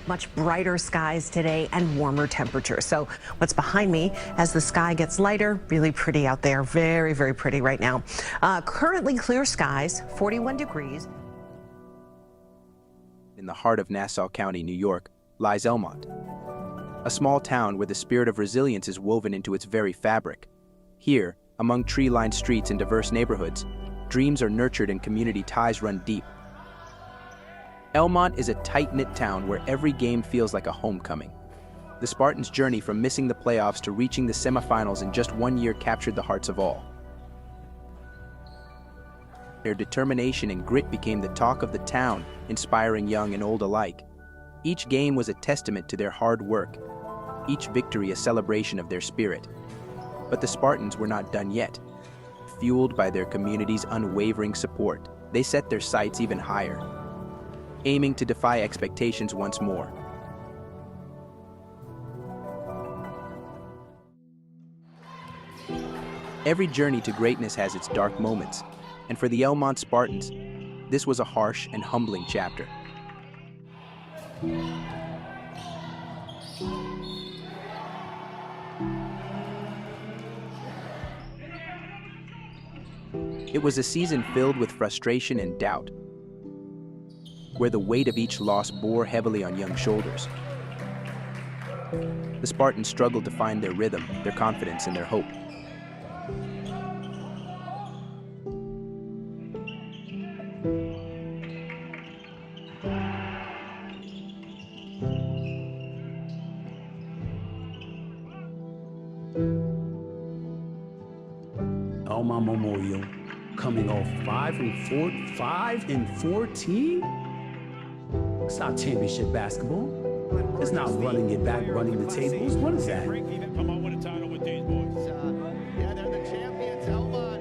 much brighter skies today and warmer temperatures. So what's behind me as the sky gets lighter, really pretty out there. Very, very pretty right now. Currently clear skies, 41 degrees. In the heart of Nassau County, New York, lies Elmont, a small town where the spirit of resilience is woven into its very fabric. Here, among tree-lined streets and diverse neighborhoods, dreams are nurtured and community ties run deep. Elmont is a tight-knit town where every game feels like a homecoming. The Spartans' journey from missing the playoffs to reaching the semifinals in just 1 year captured the hearts of all. Their determination and grit became the talk of the town, inspiring young and old alike. Each game was a testament to their hard work, each victory a celebration of their spirit. But the Spartans were not done yet. Fueled by their community's unwavering support, they set their sights even higher, aiming to defy expectations once more. Every journey to greatness has its dark moments, and for the Elmont Spartans, this was a harsh and humbling chapter. It was a season filled with frustration and doubt, where the weight of each loss bore heavily on young shoulders. The Spartans struggled to find their rhythm, their confidence, and their hope. Elmont Memorial coming off 5 and 14? It's not championship basketball. It's not running it back, running the tables. What is that? Come on with a title with these boys. Yeah, they're the champions, Elmont.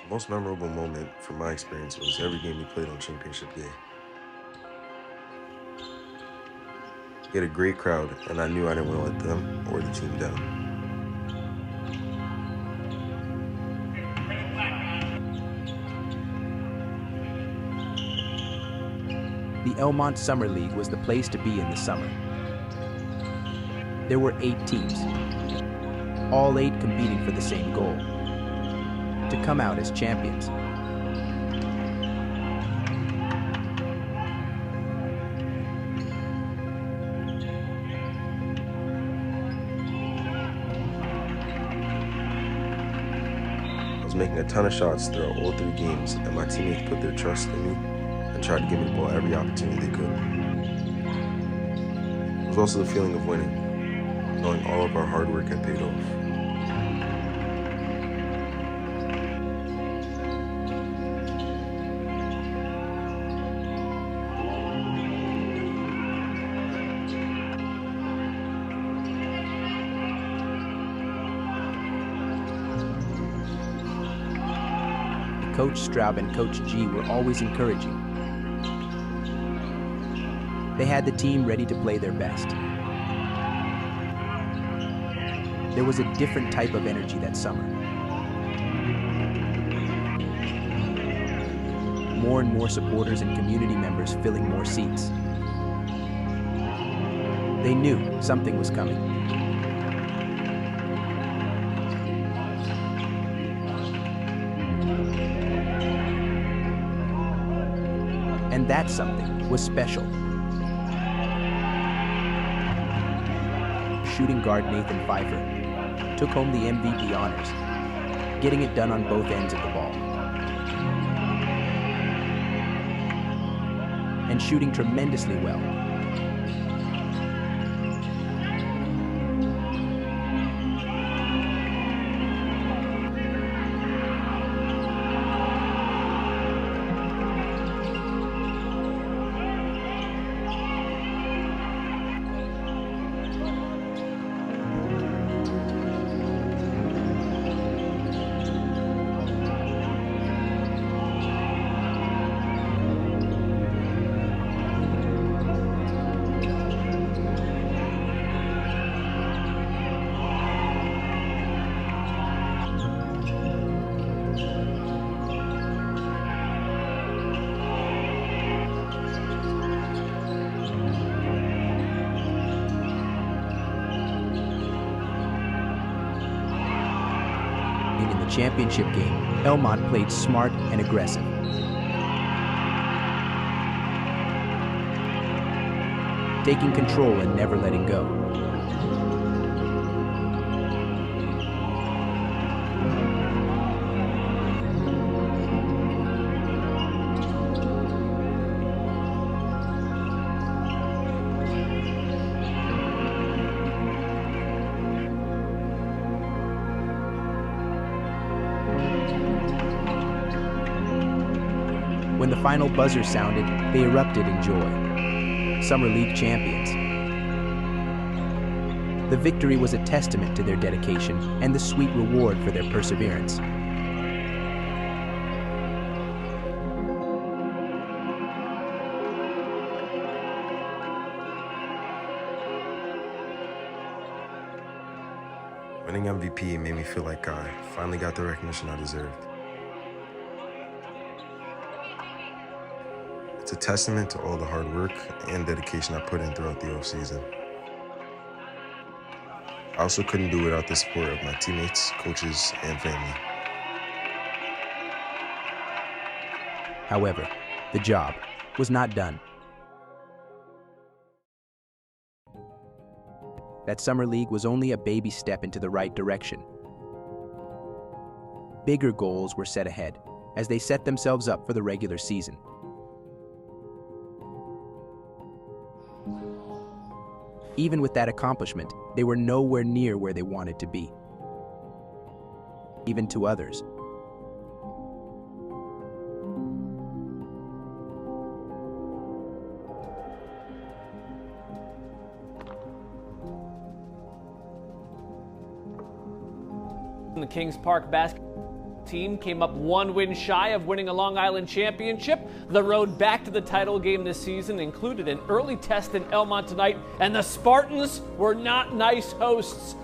The most memorable moment from my experience was every game we played on championship day. We had a great crowd, and I knew I didn't want to let them or the team down. The Elmont Summer League was the place to be in the summer. There were 8 teams, all 8 competing for the same goal: to come out as champions. I was making a ton of shots throughout all 3 games, and my teammates put their trust in me and tried to give me the ball every opportunity they could. It was also the feeling of winning, knowing all of our hard work had paid off. Coach Straub and Coach G were always encouraging. They had the team ready to play their best. There was a different type of energy that summer. More and more supporters and community members filling more seats. They knew something was coming. And that something was special. Shooting guard Nathan Pfeiffer took home the MVP honors, getting it done on both ends of the ball. And shooting tremendously well. championship game, Elmont played smart and aggressive. Taking control and never letting go. When the final buzzer sounded, they erupted in joy. Summer League champions. The victory was a testament to their dedication and the sweet reward for their perseverance. Winning MVP made me feel like I finally got the recognition I deserved. It's a testament to all the hard work and dedication I put in throughout the offseason. I also couldn't do it without the support of my teammates, coaches, and family. However, the job was not done. That summer league was only a baby step into the right direction. Bigger goals were set ahead as they set themselves up for the regular season. Even with that accomplishment, they were nowhere near where they wanted to be. Even to others. The Kings Park basketball team came up one win shy of winning a Long Island championship. The road back to the title game this season included an early test in Elmont tonight, and the Spartans were not nice hosts.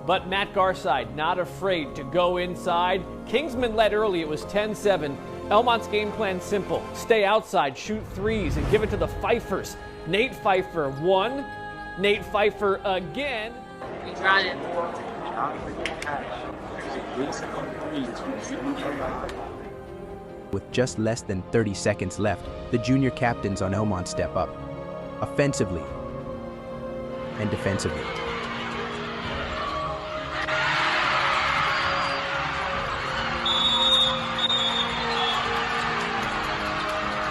But Matt Garside not afraid to go inside. Kingsmen led early, it was 10-7. Elmont's game plan simple: stay outside, shoot threes, and give it to the Pfeiffers. Nate Pfeiffer won. Nate Pfeiffer again. We tried it. With just less than 30 seconds left, the junior captains on Elmont step up, offensively and defensively.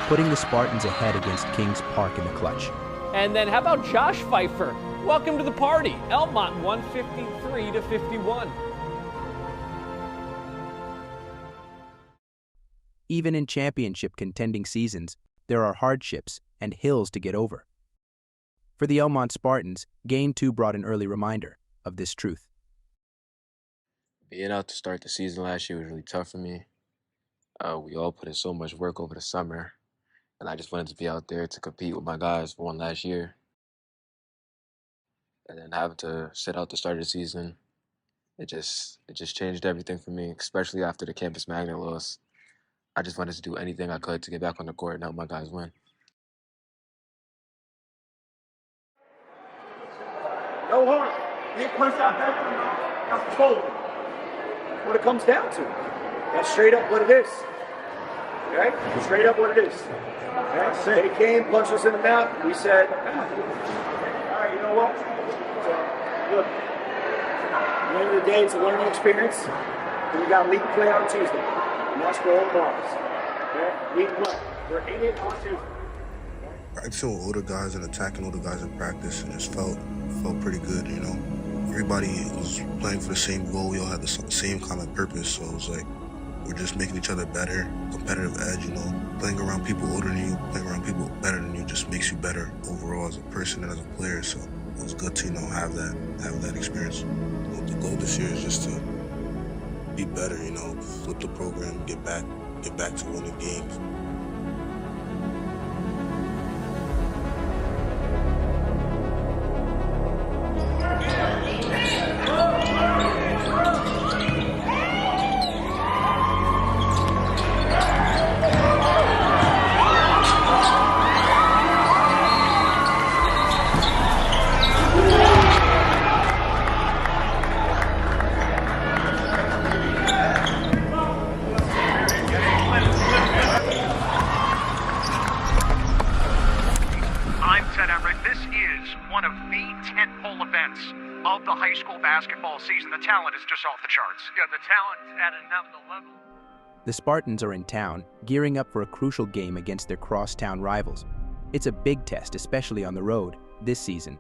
Putting the Spartans ahead against Kings Park in the clutch. And then how about Josh Pfeiffer? Welcome to the party. Elmont 153-51. Even in championship contending seasons, there are hardships and hills to get over. For the Elmont Spartans, Game 2 brought an early reminder of this truth. Being out to start the season last year was really tough for me. We all put in so much work over the summer, and I just wanted to be out there to compete with my guys for one last year. And then having to sit out the start of the season, it just changed everything for me, especially after the campus magnet loss. I just wanted to do anything I could to get back on the court and help my guys win. No harm. You punch out that. That's cold. That's what it comes down to. That's straight up what it is. Okay? Straight up what it is. Okay? They came, punched us in the mouth. We said, all right, you know what? So, look, at the end of the day, it's a learning experience. And we got league play on Tuesday. And that's for all bars. Okay? League play. We're in it on Tuesday. Practicing with older guys and attacking older guys in practice, and just felt pretty good, you know. Everybody was playing for the same goal. We all had the same common purpose, so it was like we're just making each other better, competitive edge, you know. Playing around people older than you, playing around people better than you just makes you better overall as a person and as a player, so it was good to, you know, have that experience. You know, the goal this year is just to be better, you know, flip the program, get back to winning games. one of the tentpole events of the high school basketball season. The talent is just off the charts. Yeah, the talent's at another level. The Spartans are in town, gearing up for a crucial game against their crosstown rivals. It's a big test, especially on the road, this season.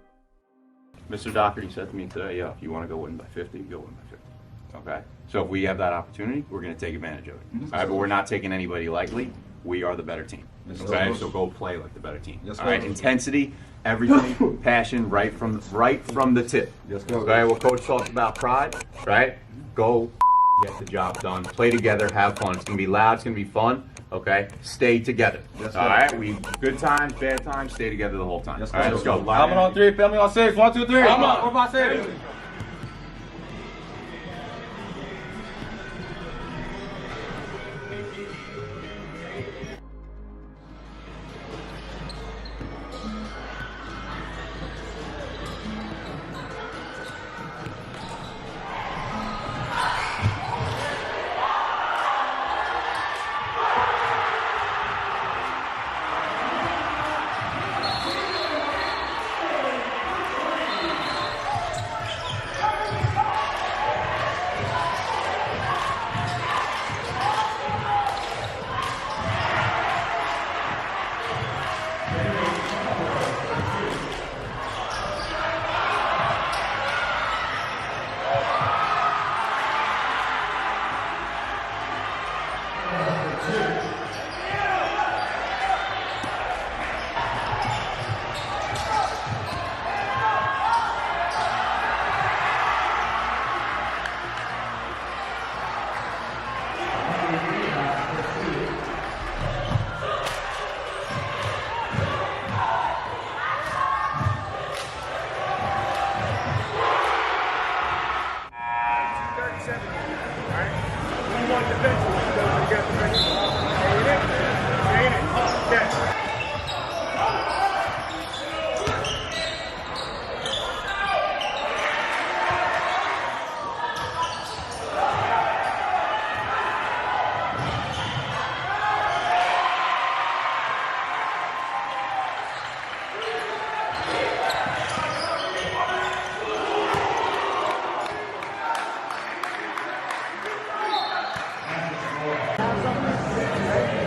Mr. Doherty said to me today, if you want to go win by 50, go win by 50. Okay? So if we have that opportunity, we're going to take advantage of it. All right, but we're not taking anybody lightly. We are the better team. Okay? So go play like the better team. All right? Intensity, everything, passion, right from the tip. Okay? Well, Coach talks about pride, right? Go get the job done. Play together, have fun. It's going to be loud, it's going to be fun. Okay? Stay together. All right? We good times, bad times, stay together the whole time. All right, let's go. Family on 3, family on 6. 1, 2, 3. Come on. What about 6?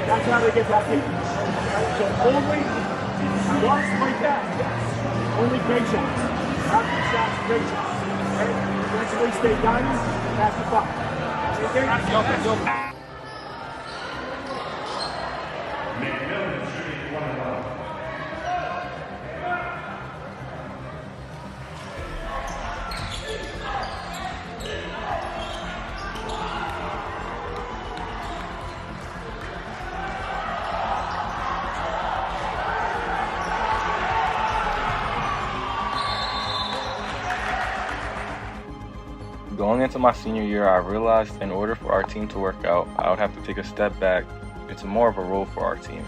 That's how they get that deep. So only once like that, yes. Only patience. After shots, patience. Okay? Eventually stay diamond, pass the buck. Okay? Going into my senior year, I realized in order for our team to work out, I would have to take a step back into more of a role for our team.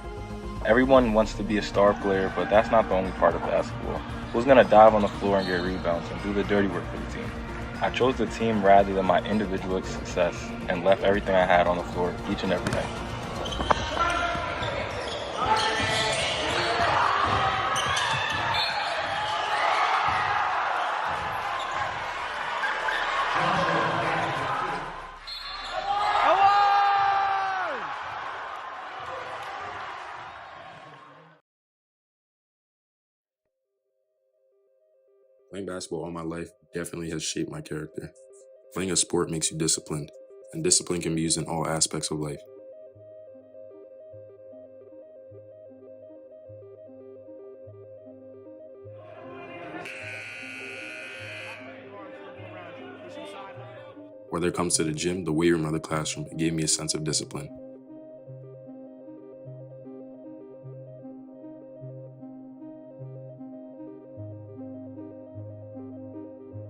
Everyone wants to be a star player, but that's not the only part of basketball. Who's going to dive on the floor and get rebounds and do the dirty work for the team? I chose the team rather than my individual success and left everything I had on the floor each and every night. Playing basketball all my life definitely has shaped my character. Playing a sport makes you disciplined, and discipline can be used in all aspects of life. Whether it comes to the gym, the weight room, or the classroom, it gave me a sense of discipline.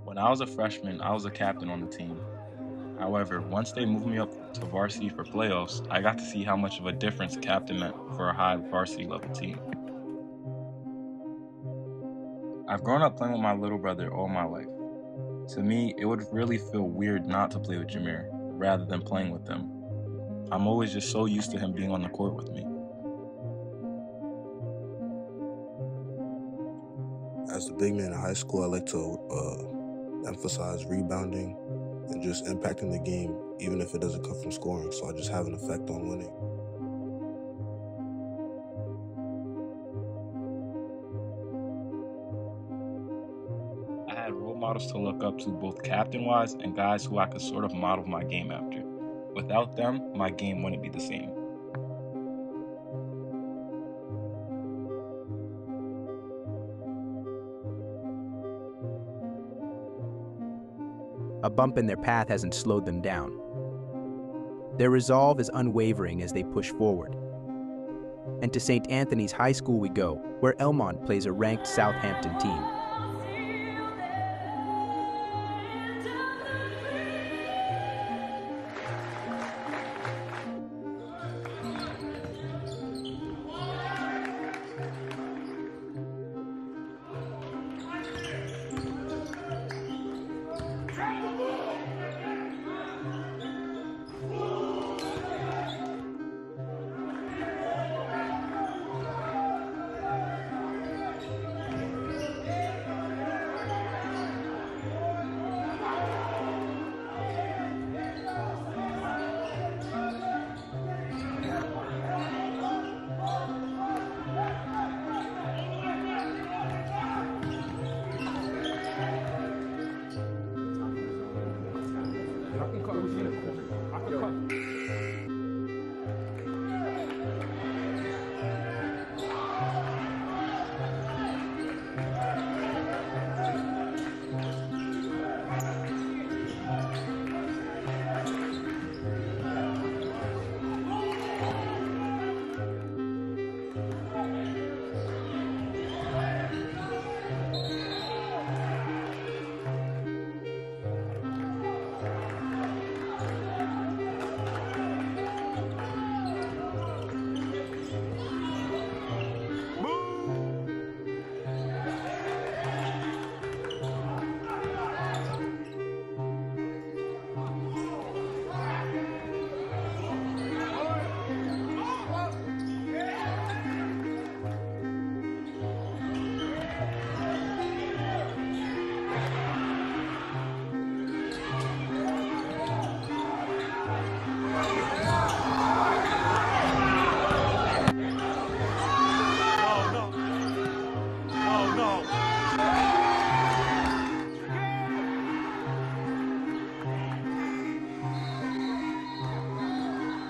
When I was a freshman, I was a captain on the team. However, once they moved me up to varsity for playoffs, I got to see how much of a difference captain meant for a high varsity level team. I've grown up playing with my little brother all my life. To me, it would really feel weird not to play with Jameer rather than playing with them. I'm always just so used to him being on the court with me. As the big man in high school, I like to emphasize rebounding and just impacting the game, even if it doesn't come from scoring. So I just have an effect on winning. I had role models to look up to, both captain-wise and guys who I could sort of model my game after. Without them, my game wouldn't be the same. A bump in their path hasn't slowed them down. Their resolve is unwavering as they push forward. And to St. Anthony's High School we go, where Elmont plays a ranked Southampton team.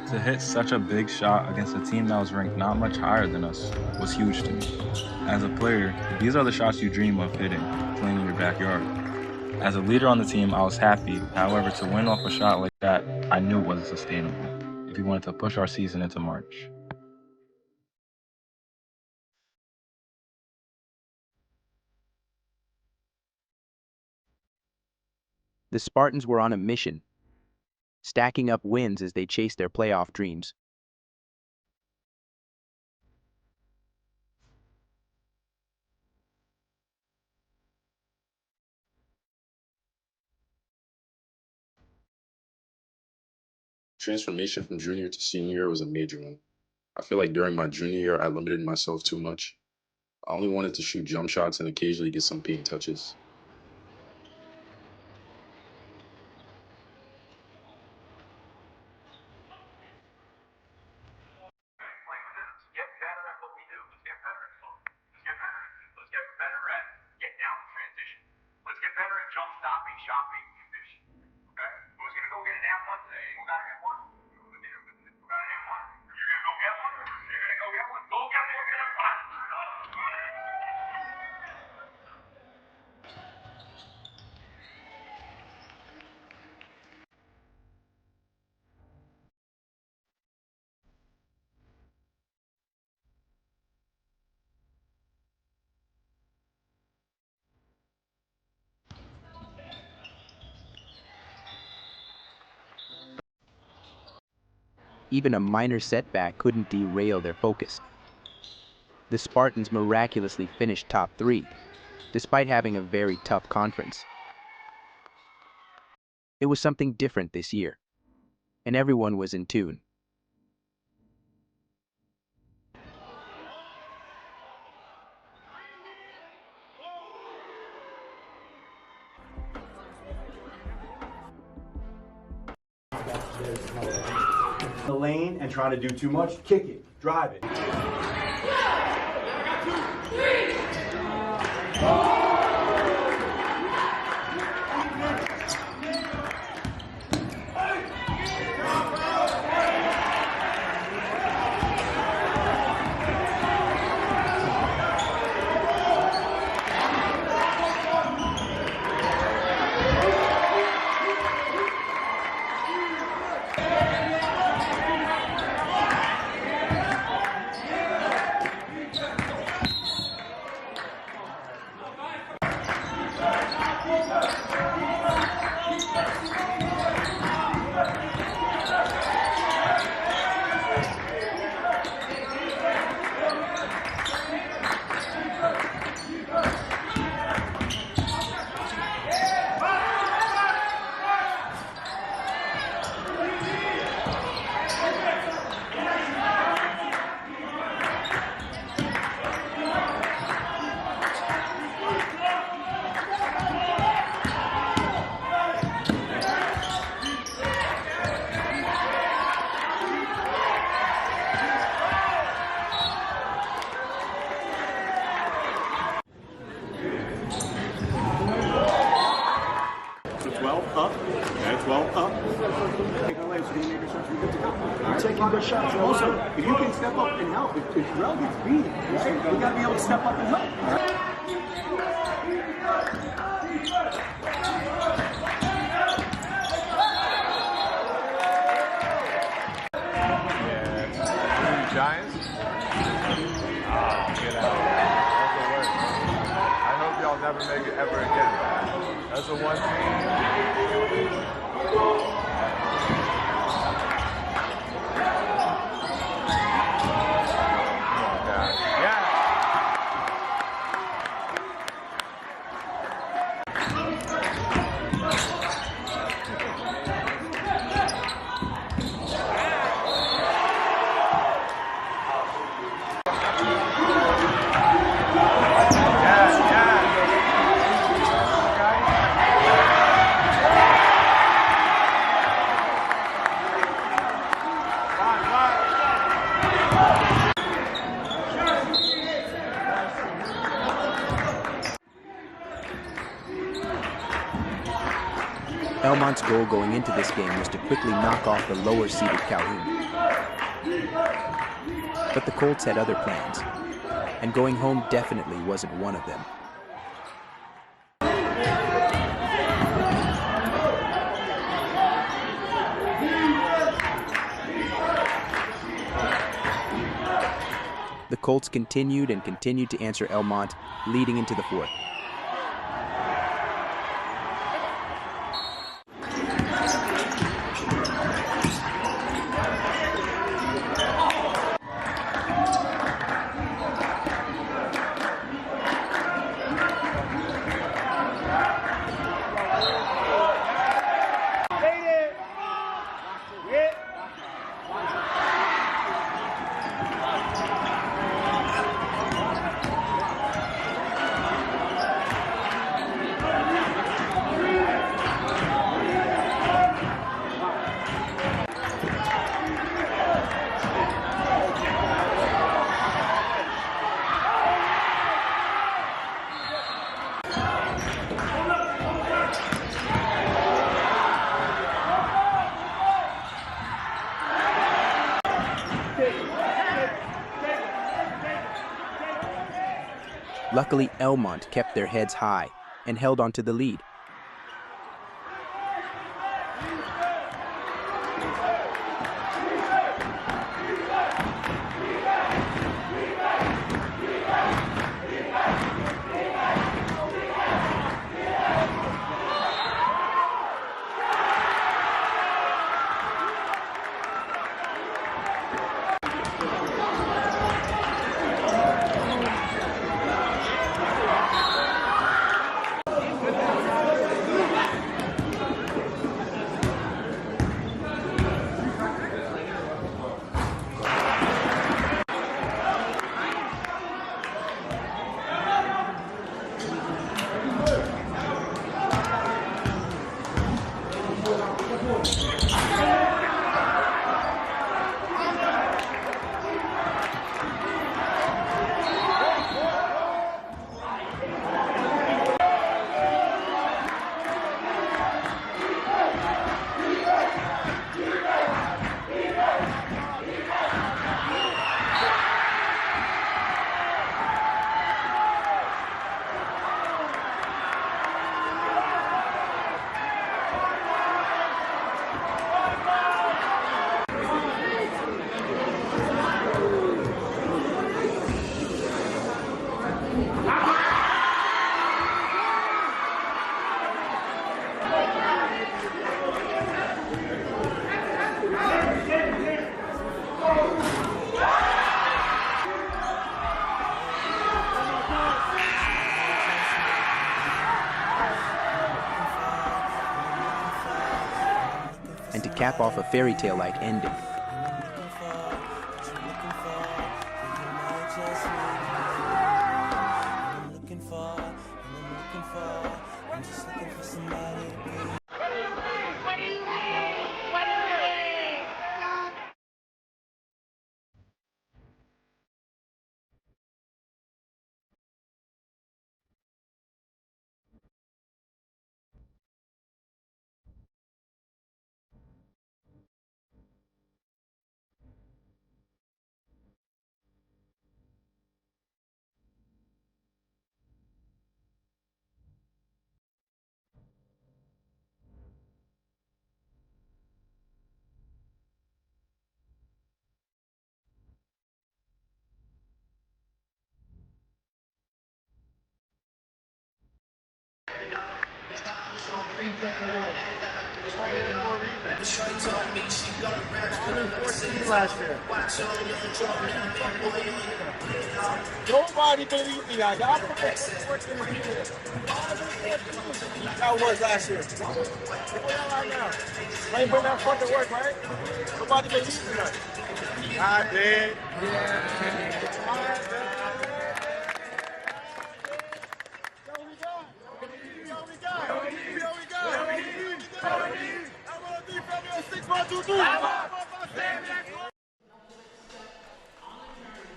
To hit such a big shot against a team that was ranked not much higher than us was huge to me. As a player, these are the shots you dream of hitting, playing in your backyard. As a leader on the team, I was happy. However, to win off a shot like that, I knew it wasn't sustainable if we wanted to push our season into March. The Spartans were on a mission, stacking up wins as they chased their playoff dreams. Transformation from junior to senior year was a major one. I feel like during my junior year, I limited myself too much. I only wanted to shoot jump shots and occasionally get some paint touches. Even a minor setback couldn't derail their focus. The Spartans miraculously finished top 3, despite having a very tough conference. It was something different this year, and everyone was in tune. The lane and trying to do too much, kick it, drive it. Taking good shots. Also, if you can step up and help, if Rel gets beat, right, you got to be able to step up and help. Giants? Get out. That's the worst. I hope y'all never make it ever again. That's the one team. Elmont's goal going into this game was to quickly knock off the lower-seeded Calhoun. But the Colts had other plans, and going home definitely wasn't one of them. The Colts continued and continued to answer Elmont, leading into the fourth. Luckily, Elmont kept their heads high and held on to the lead. and to cap off a fairy tale-like ending. Last year. Nobody believed me. Y'all put the work in the field. That was last year. Look where y'all are now. I ain't putting that fucking work, right? Nobody believed me. I did.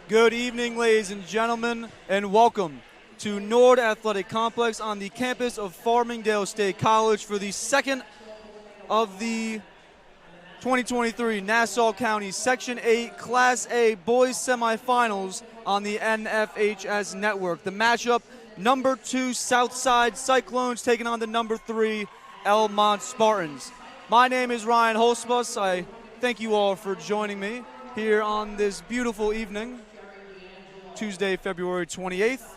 Good evening, ladies and gentlemen, and welcome to Nord Athletic Complex on the campus of Farmingdale State College for the second of the 2023 Nassau County Section 8 Class A Boys Semifinals on the NFHS Network. The matchup, number 2 Southside Cyclones taking on the number 3 Elmont Spartans. My name is Ryan Holzbus. I thank you all for joining me here on this beautiful evening, Tuesday, February 28th,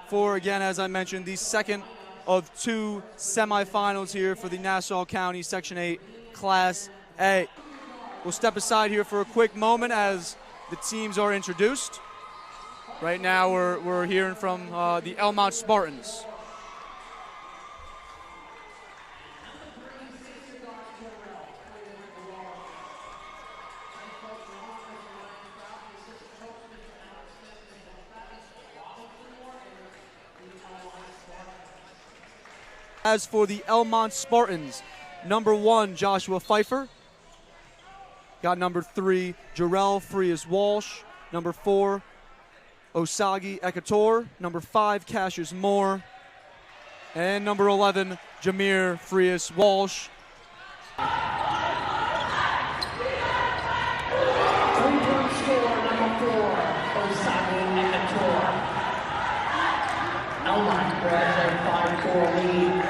for, again, as I mentioned, the second of 2 semifinals here for the Nassau County Section 8 Class A. We'll step aside here for a quick moment as the teams are introduced. Right now we're hearing from the Elmont Spartans. As for the Elmont Spartans, number 1, Joshua Pfeiffer. Got number 3, Jarrell Frias-Walsh. Number 4, Osagi Ekator. Number 5, Cassius Moore. And number 11, Jameer Frias-Walsh. Elmont grabs a 5-4 lead.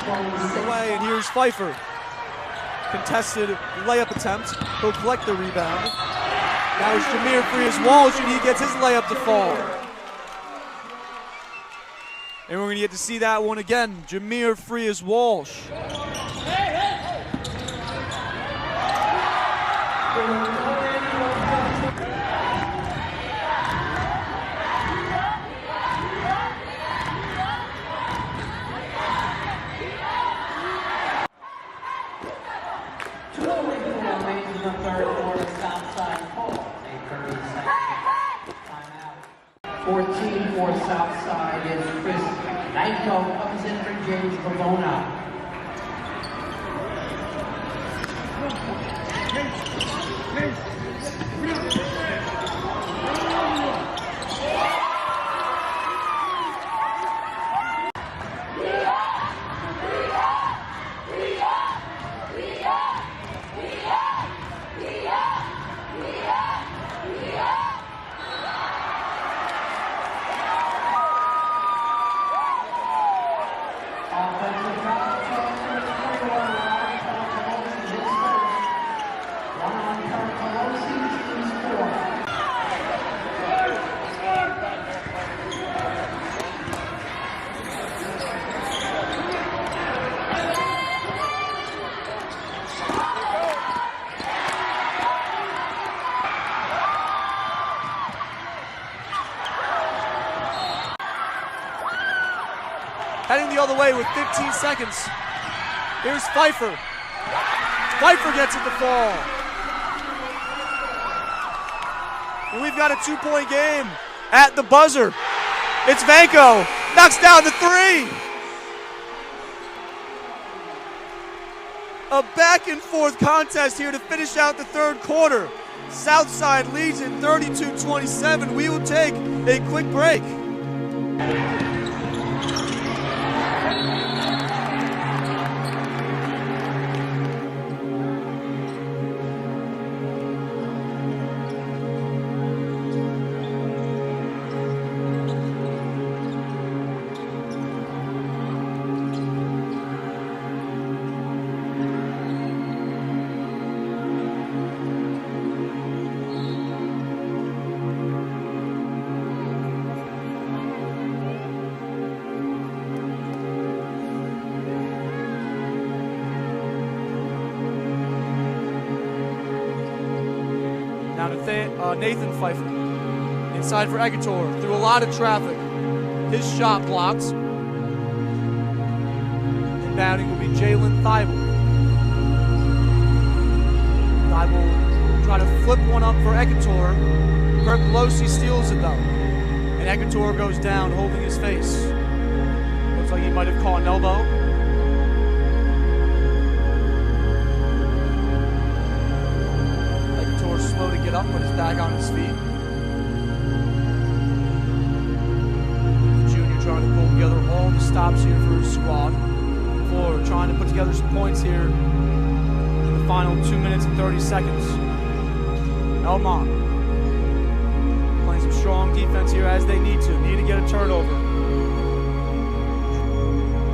Away, and here's Pfeiffer. Contested layup attempt. He'll collect the rebound. Now it's Jameer Frias-Walsh, and he gets his layup to fall. And we're going to get to see that one again. Jameer Frias-Walsh. For Southside is Chris Nyko, comes in for James Pavona. Offensive foul. heading the other way with 15 seconds. Here's Pfeiffer. Pfeiffer gets it to fall. And we've got a 2-point game at the buzzer. It's Vanko. Knocks down the three. A back and forth contest here to finish out the third quarter. Southside leads it 32-27. We will take a quick break. Now to Nathan Pfeiffer. Inside for Egator, through a lot of traffic. His shot blocked. Inbounding will be Jalen Thibault. Thibault try to flip one up for Egator. Kirk Pelosi steals it though. And Egator goes down holding his face. Looks like he might have caught an elbow. Slow to get up, but is back on his feet. The junior trying to pull together all the stops here for his squad. Florida trying to put together some points here in the final 2 minutes and 30 seconds. Elmont playing some strong defense here as they need to. Need to get a turnover.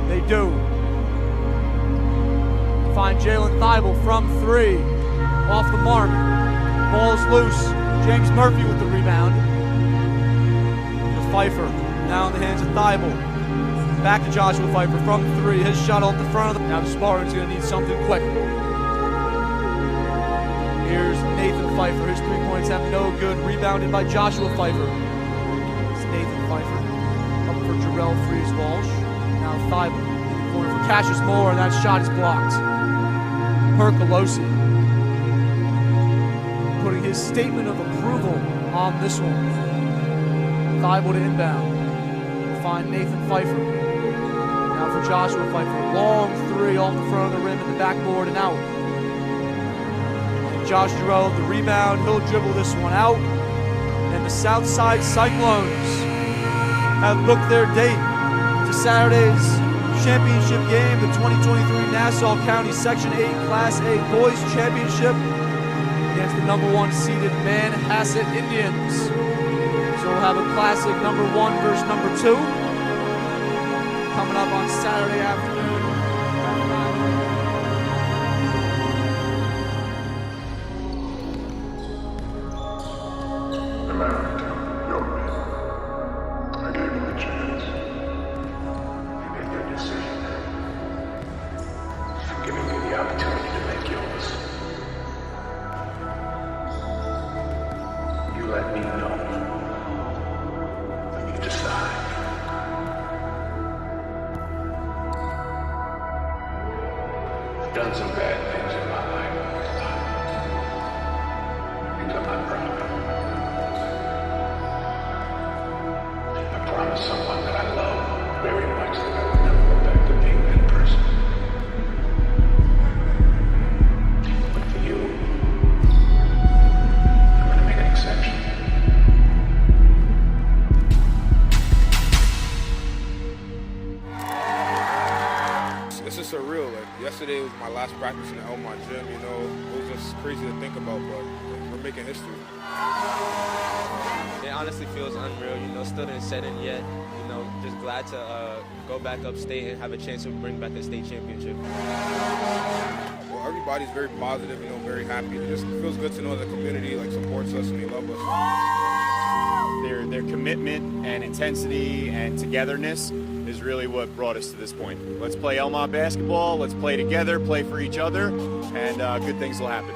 They do. Find Jalen Thibault from three. Off the mark. Ball's loose. James Murphy with the rebound. To Pfeiffer. Now in the hands of Thibault. Back to Joshua Pfeiffer from three. His shot off the front of the... Now the Spartans going to need something quick. Here's Nathan Pfeiffer. His 3 points have no good. Rebounded by Joshua Pfeiffer. It's Nathan Pfeiffer. Up for Jarrell Freeze-Walsh. Now Thibault in the corner for Cassius Moore. And that shot is blocked. Percolosi putting his statement of approval on this one. Thibault to inbound. We'll find Nathan Pfeiffer. Now for Joshua Pfeiffer. Long three off the front of the rim at the backboard and out. And Josh Jarrell, the rebound. He'll dribble this one out. And the Southside Cyclones have booked their date to Saturday's championship game, the 2023 Nassau County Section 8 Class A Boys Championship against the #1 seeded Manhasset Indians. So we'll have a classic #1 versus #2 coming up on Saturday afternoon. America, your men. I gave you the chance. You made your decision. You're giving me the opportunity to make yours. You let me know when you decide. I've done some bad things in my life. Things I'm not proud of. I promised someone that I love very much that I would never go back to being that person. But for you, I'm gonna make an exception. This is surreal. Like yesterday was my last practice in the Elmont gym. You know, it was just crazy to think about, but we're making history. It honestly feels unreal. You know, still didn't set in yet. You know, just glad to go back upstate and have a chance to bring back the state championship. Well, everybody's very positive. You know, very happy. It just feels good to know that the community like supports us and they love us. Their commitment and intensity and togetherness is really what brought us to this point. Let's play Elmont basketball, let's play together, play for each other, and good things will happen.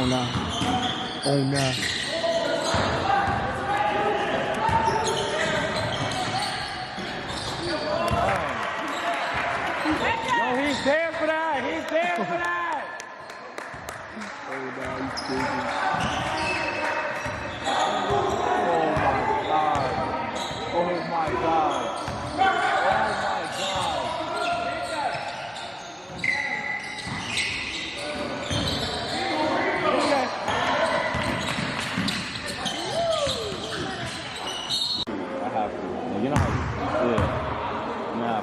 Oh no. Oh no. Yo, he's there for that. He's there for that. Oh no, he's crazy. Oh my god. Oh my god. You know how, yeah. Nah.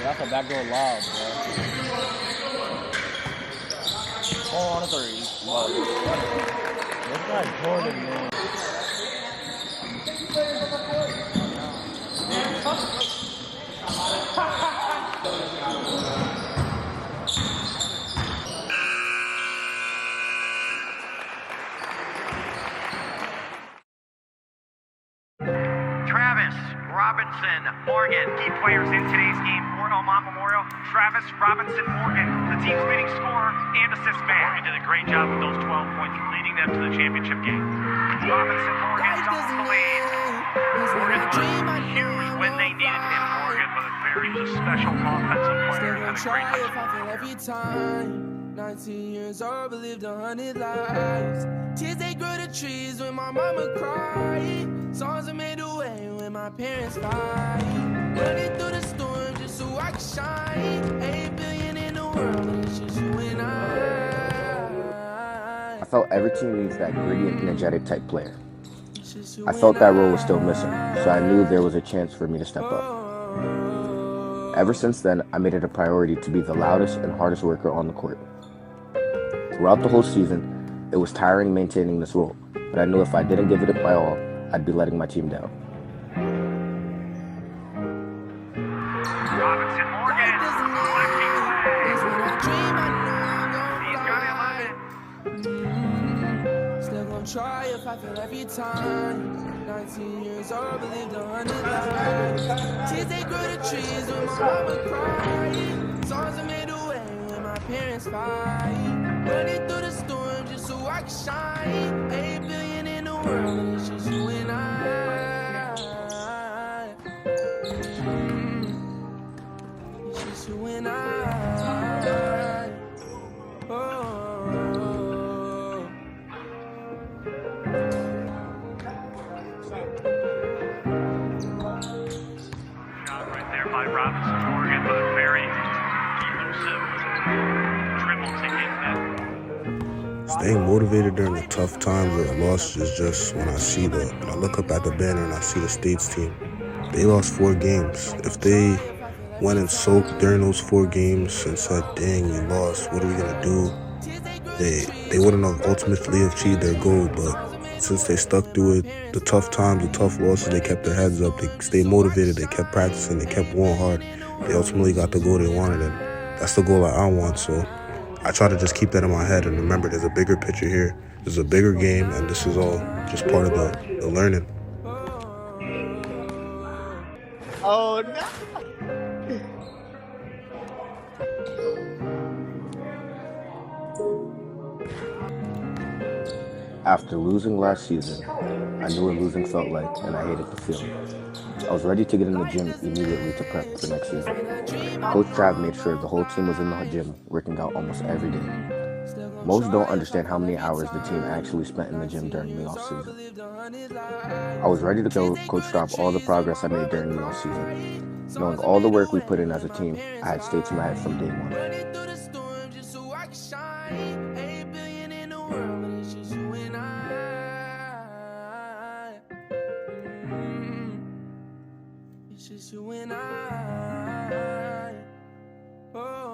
That's a backdoor lob, bro. 4 on a 3. Love it. This guy's Jordan, man. Travis Robinson Morgan, key players in today's game for Elmont Memorial. Travis Robinson Morgan, the team's leading scorer and assist man. Morgan did a great job with those 12 points, leading them to the championship game. Robinson Morgan doubles the lead. Morgan was huge when they needed him. Morgan was a special offensive player and a great every time. 19 years old, but lived 100 lives. Tears they grow the trees when my mama cried. Songs are made away when my parents fight. Running through the storm just so I can shine. 8 billion in the world, and it's just you and I felt every team needs that gritty and energetic type player. I felt that role was still missing, so I knew there was a chance for me to step up. Ever since then, I made it a priority to be the loudest and hardest worker on the court. Throughout the whole season, it was tiring maintaining this role, but I knew if I didn't give it my all, I'd be letting my team down. Robinson Morgan, still gonna try if I feel every time. 19 years old, believed 100 lives. Tears they grow the trees when my mama cried. Songs are made away when my parents fight. Running through the storm just so I can shine. 8 billion in the world, and it's just you and I. It's just you and I. Oh. Shot right there by Robinson Morgan, but a very elusive dribble to hit that. Staying motivated during the tough times or losses is just when I look up at the banner and I see the States team. They lost 4 games. If they went and soaked during those 4 games and said, dang, we lost, what are we gonna do? They wouldn't have ultimately achieved their goal, but since they stuck through it, the tough times, the tough losses, they kept their heads up, they stayed motivated, they kept practicing, they kept going hard. They ultimately got the goal they wanted, and that's the goal that I want, so I try to just keep that in my head and remember there's a bigger picture here, there's a bigger game, and this is all just part of the learning. Oh no! After losing last season, I knew what losing felt like, and I hated the feeling. I was ready to get in the gym immediately to prep for next season. Coach Trav made sure the whole team was in the gym, working out almost every day. Most don't understand how many hours the team actually spent in the gym during the off-season. I was ready to go coach Trav all the progress I made during the off-season. Knowing all the work we put in as a team, I had stakes in my head from day one. It's just you and I. Oh.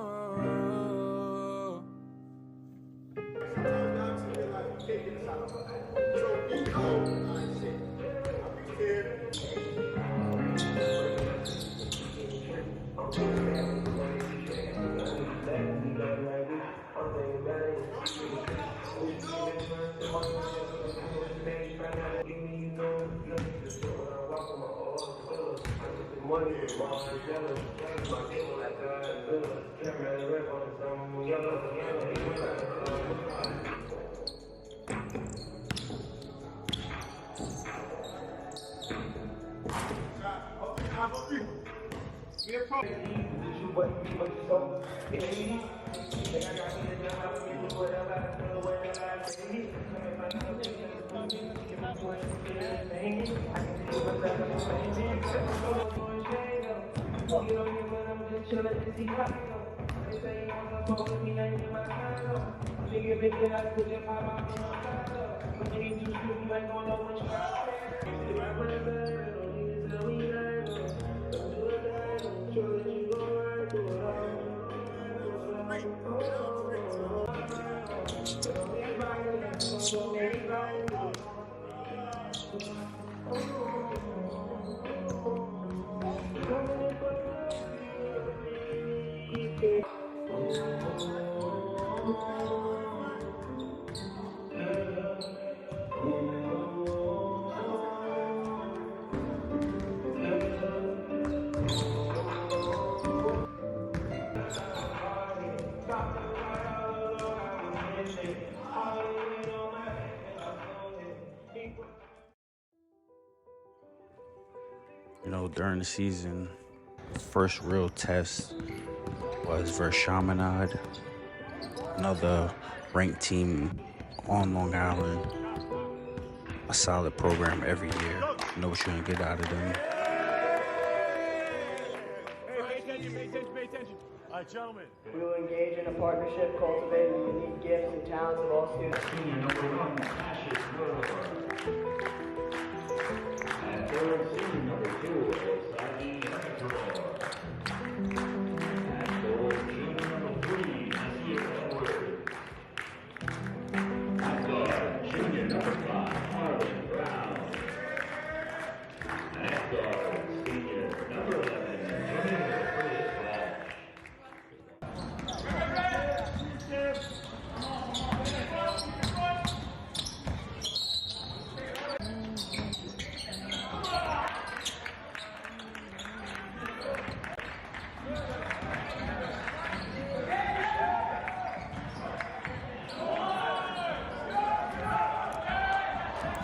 You know, during the season, first real test was versus Chaminade, another ranked team on Long Island. A solid program every year. You know what you're gonna get out of them. Pay attention. All right, gentlemen. We will engage in a partnership cultivating the unique gifts and talents of all students. Senior number 1, Cassius Miller. And third, senior number 2, Sagi Ecuador. And fourth, junior number 3, Nasir Edward. And guard, junior number 5, Harlan Brown. And guard, senior number 11, Junior Curtis Flash.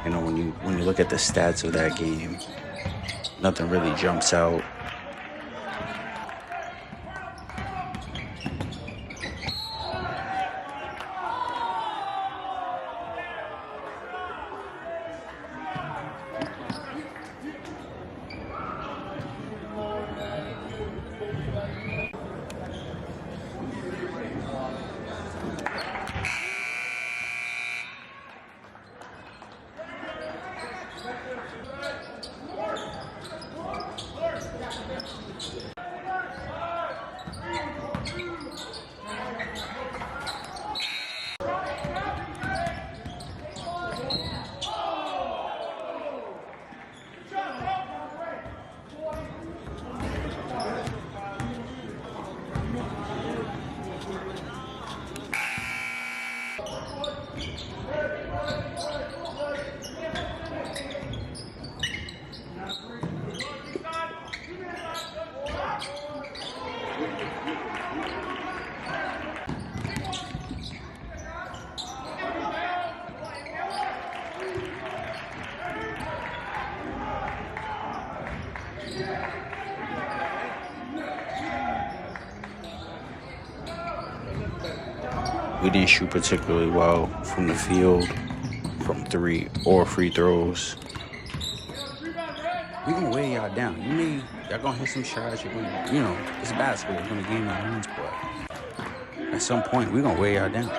You know, when you look at the stats of that game, nothing really jumps out. We didn't shoot particularly well from the field, from 3 or free throws. We gonna weigh y'all down. Y'all gonna hit some shots. You're gonna, it's basketball. It's gonna game your hands, but at some point we gonna weigh y'all down.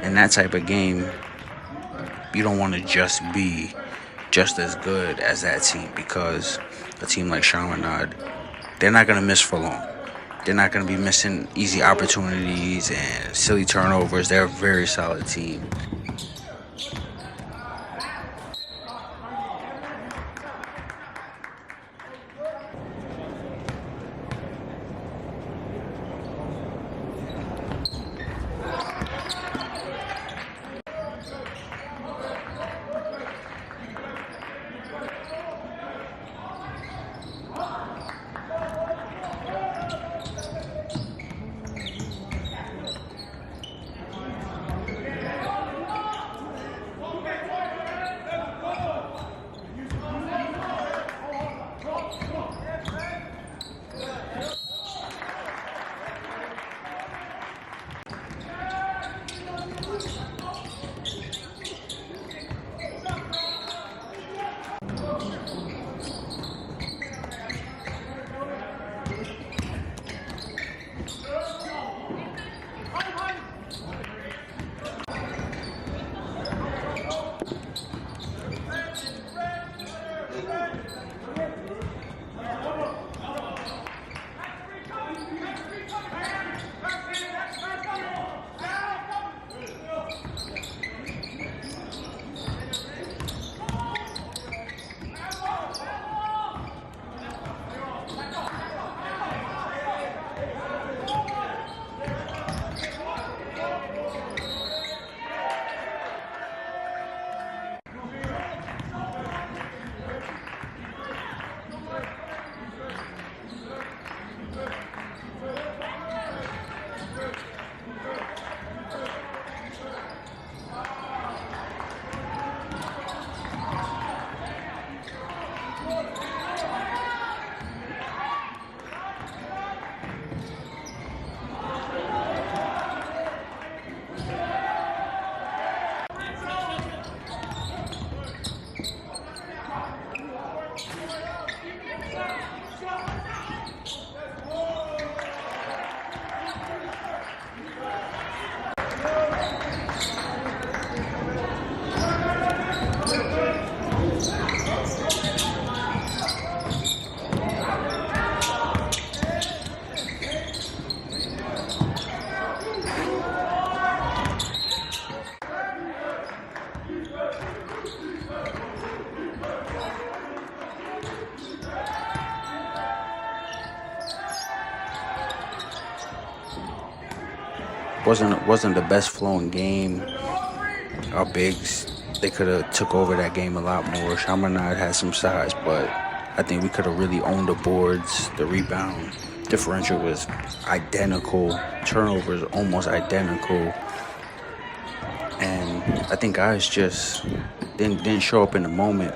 In that type of game, you don't want to just be just as good as that team, because a team like Chaminade, they're not going to miss for long. They're not going to be missing easy opportunities and silly turnovers. They're a very solid team. wasn't the best flowing game. Our bigs, they could have took over that game a lot more. Chaminade had some size, but I think we could have really owned the boards. The rebound differential was identical. Turnovers almost identical. And I think guys just didn't show up in the moment.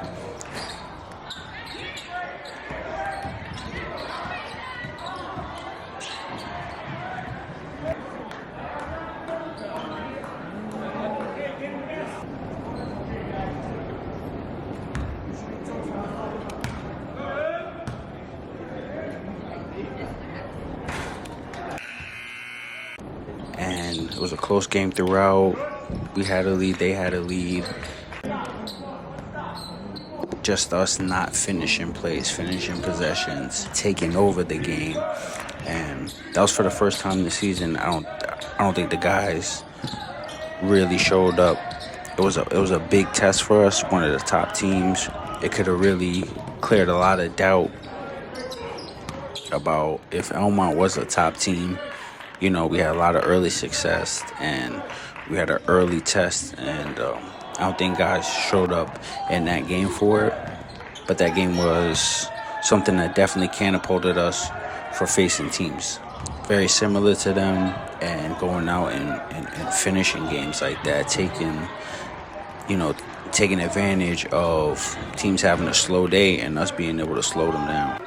And it was a close game throughout. We had a lead, they had a lead. Just us not finishing plays, finishing possessions, taking over the game. And that was for the first time this season. I don't think the guys really showed up. It was a big test for us, one of the top teams. It could have really cleared a lot of doubt about if Elmont was a top team. You know, we had a lot of early success and we had an early test, and I don't think guys showed up in that game for it. But that game was something that definitely catapulted us for facing teams very similar to them and going out and finishing games like that, taking advantage of teams having a slow day and us being able to slow them down.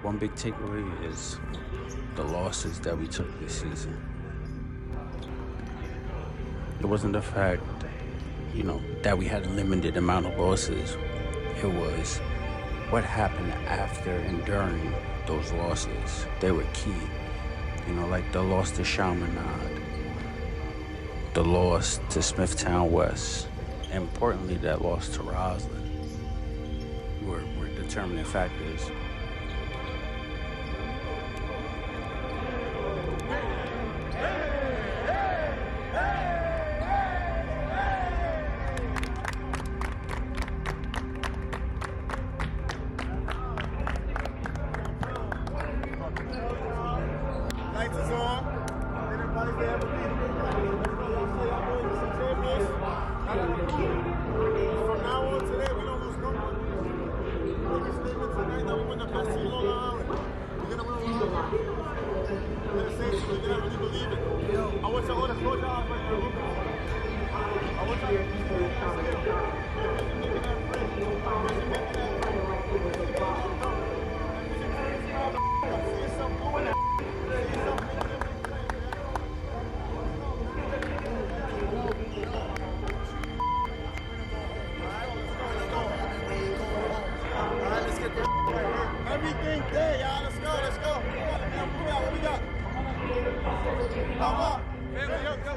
One big takeaway is the losses that we took this season. It wasn't the fact, that we had a limited amount of losses. It was what happened after and during those losses. They were key. Like the loss to Chaminade, the loss to Smithtown West, and importantly, that loss to Roslyn were determining factors. Lights is on. Everybody's there. Let's go. Y'all say y'all going to some champions. From now on today, we don't lose no more. Make a statement tonight that we win the best team on the island. We're going to win Long Island. We're going to say it. We're going to really believe it. I want y'all to close your eyes right now. I want y'all to be still. Everything there, y'all. Let's go. Let's go. What we got? Come on. Go.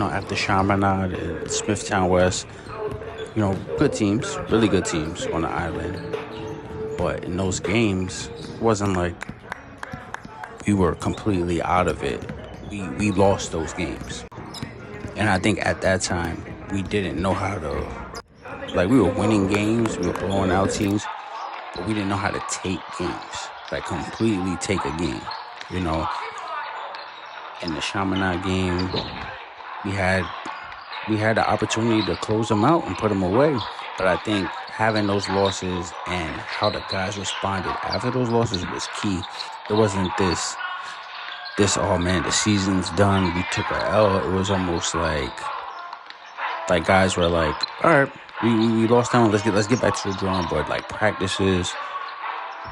after Chaminade and Smithtown West, good teams, really good teams on the island. But in those games, it wasn't like we were completely out of it. We lost those games. And I think at that time, we didn't know how to, we were winning games, we were blowing out teams, but we didn't know how to take games, completely take a game, In the Chaminade game, we had the opportunity to close them out and put them away. But I think having those losses and how the guys responded after those losses was key. It wasn't this, oh man, the season's done, we took a L. It was almost like guys were like, all right, we lost that one. Let's get back to the drawing board. Practices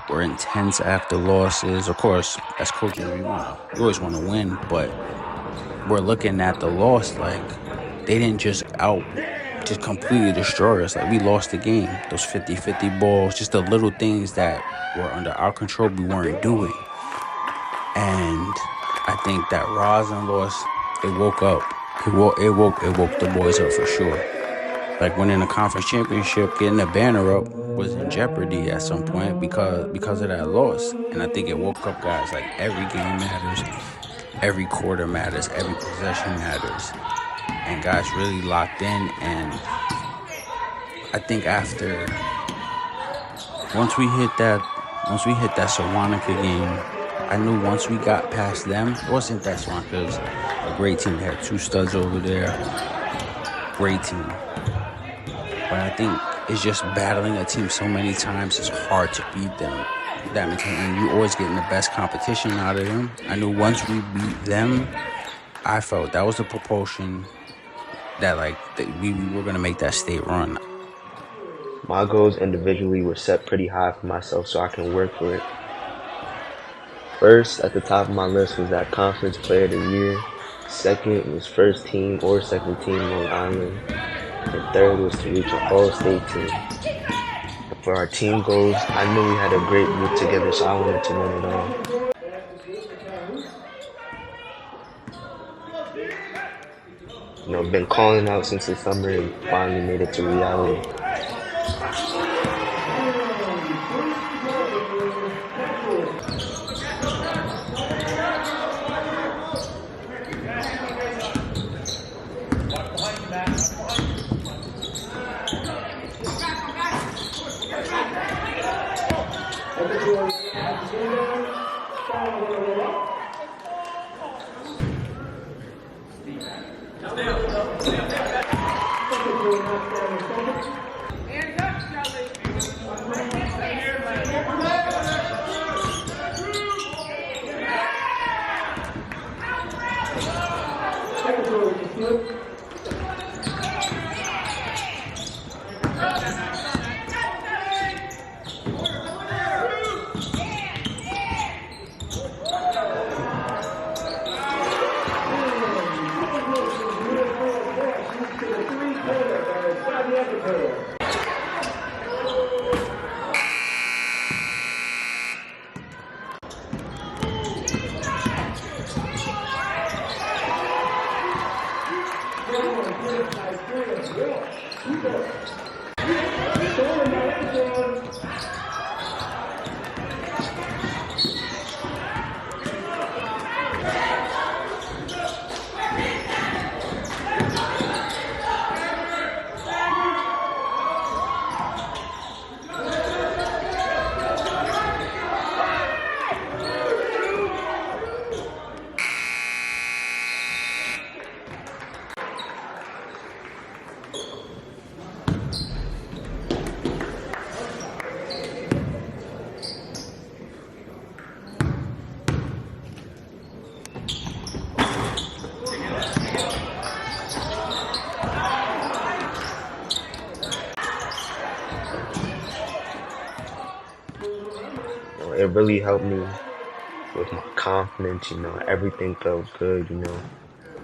were intense after losses. Of course, as coaches, we always want to win, but we're looking at the loss they didn't just completely destroy us. We lost the game. Those 50-50 balls, just the little things that were under our control we weren't doing. And I think that Rosin loss, it woke up. It woke the boys up for sure. Winning the conference championship, getting the banner up was in jeopardy at some point because of that loss. And I think it woke up guys. Every game matters, every quarter matters, every possession matters. And guys really locked in. And I think once we hit that Sewanaka game, I knew once we got past them, it wasn't that Sewanaka, it was a great team. They had 2 studs over there. Great team. But I think it's just battling a team so many times, it's hard to beat them. And you always getting the best competition out of them. I knew once we beat them, I felt that was the propulsion that we were going to make that state run. My goals individually were set pretty high for myself so I can work for it. First, at the top of my list was that Conference Player of the Year. Second was first team or second team on Island. And third was to reach an all-state team. And for our team goals, I knew we had a great group together, so I wanted to win it all. Been calling out since the summer and finally made it to reality. It really helped me with my confidence, everything felt good,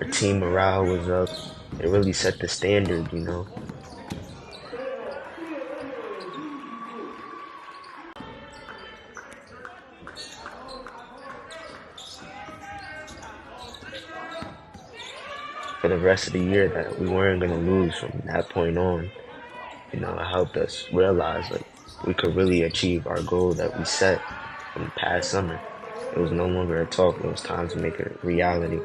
Our team morale was up. It really set the standard, for the rest of the year that we weren't going to lose from that point on. You know, it helped us realize like we could really achieve our goal that we set from the past summer. It was no longer a talk, it was time to make it a reality.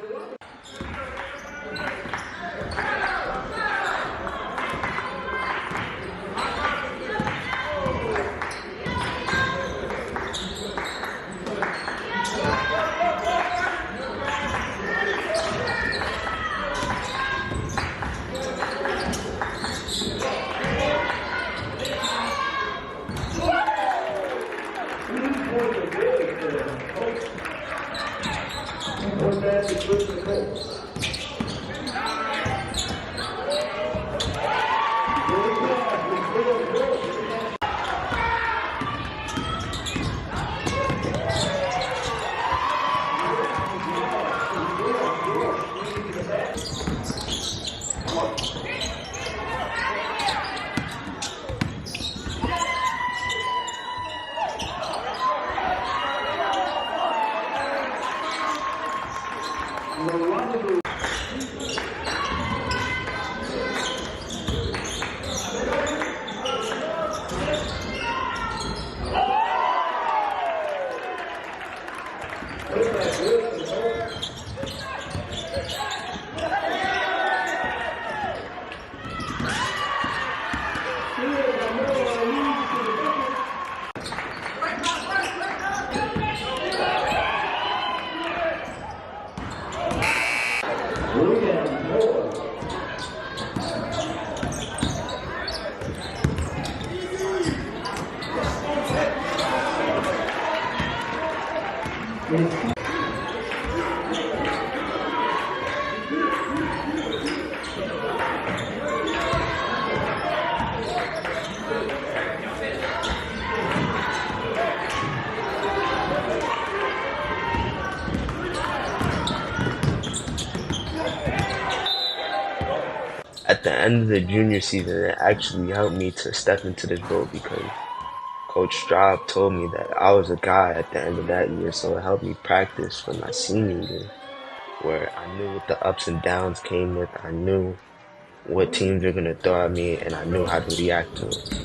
At the end of the junior season, it actually helped me to step into this role because Coach Straub told me that I was a guy at the end of that year, so it helped me practice for my senior year, where I knew what the ups and downs came with, I knew what teams were going to throw at me, and I knew how to react to it.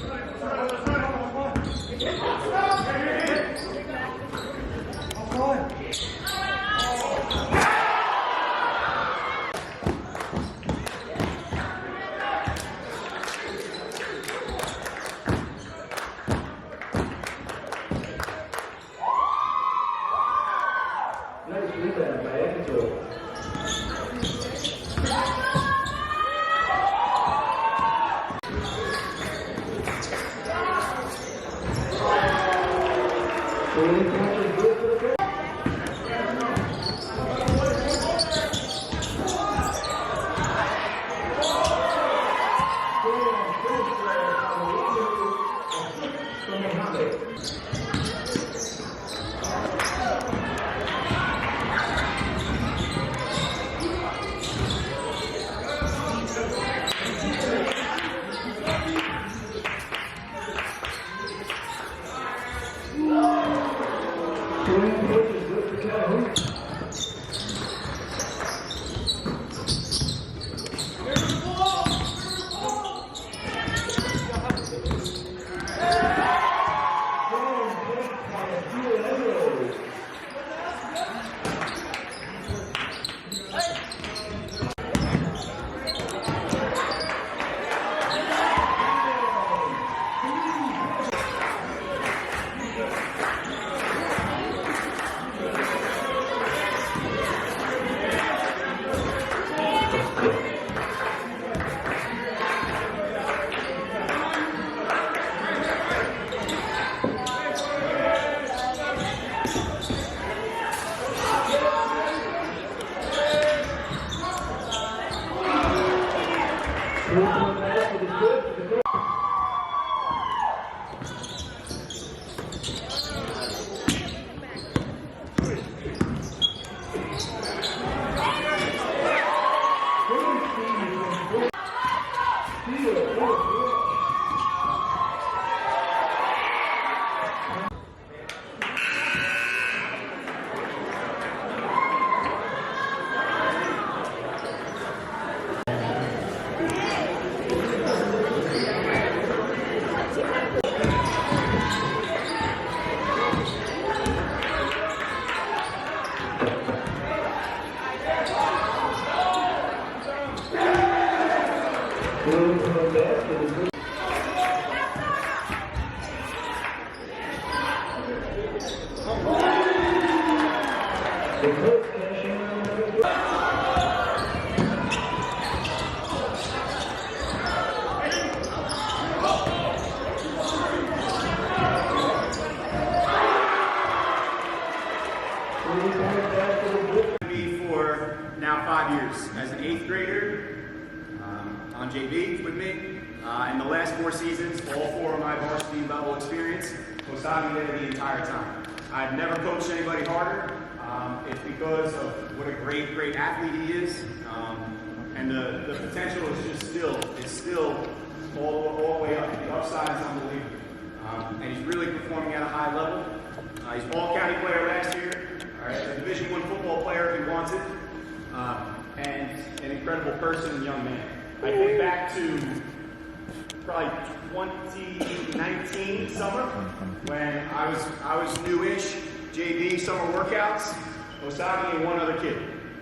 Going to the basket is the coach cashing out number 3. Me for now 5 years as an 8th grader on JV with me. In the last 4 seasons, all 4 of my varsity level experience was having there the entire time. I've never coached anybody harder. It's because of what a great athlete he is, and the potential is still all the way up. The upside is unbelievable, and he's really performing at a high level. He's all county player last year. All right, a Division I football player if he wants it, and an incredible person and young man. I think back to probably 2019 summer when I was newish, JV summer workouts. Osagi and one other kid,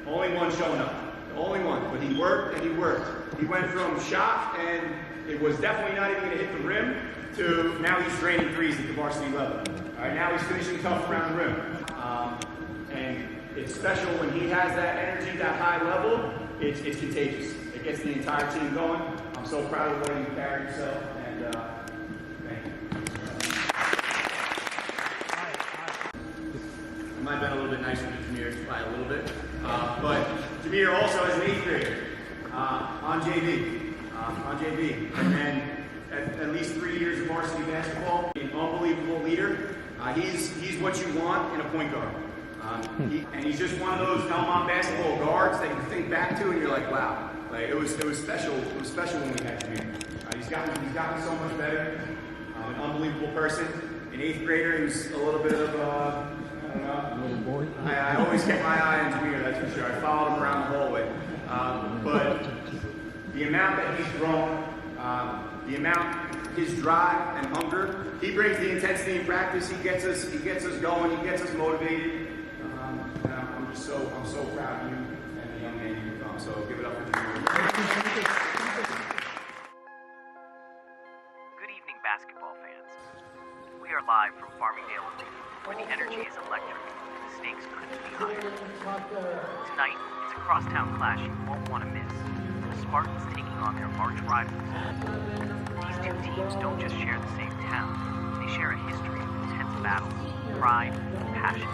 only one showing up, the only one. But he worked and he worked. He went from shot and it was definitely not even going to hit the rim to now he's draining threes at the varsity level. All right, now he's finishing tough around the rim. And it's special when he has that energy, that high level, it's contagious. It gets the entire team going. I'm so proud of the way you carried yourself, and thank you. I might have been a little bit nicer to Jameer by a little bit, but Jameer also as an 8th grader on JV, and then at least 3 years of varsity basketball, an unbelievable leader. He's what you want in a point guard. And he's just one of those Elmont basketball guards that you think back to and you're like, wow, like it was special. It was special when we had him here. He's gotten so much better. An unbelievable person. An 8th grader, he was a little bit of I don't know. Little boy. I always kept my eye on Jameer, that's for sure. I followed him around the hallway. But the amount that he's grown, the amount, his drive and hunger, he brings the intensity in practice. He gets us going. He gets us motivated. I'm so proud of you and the young man you've become. So give it up for Jameer. Good evening, basketball fans. We are live from Farmingdale Arena, where the energy is electric and the stakes couldn't be higher. Tonight, it's a crosstown clash you won't want to miss. The Spartans taking on their arch rivals. These two teams don't just share the same town, they share a history of intense battles, pride, and passion.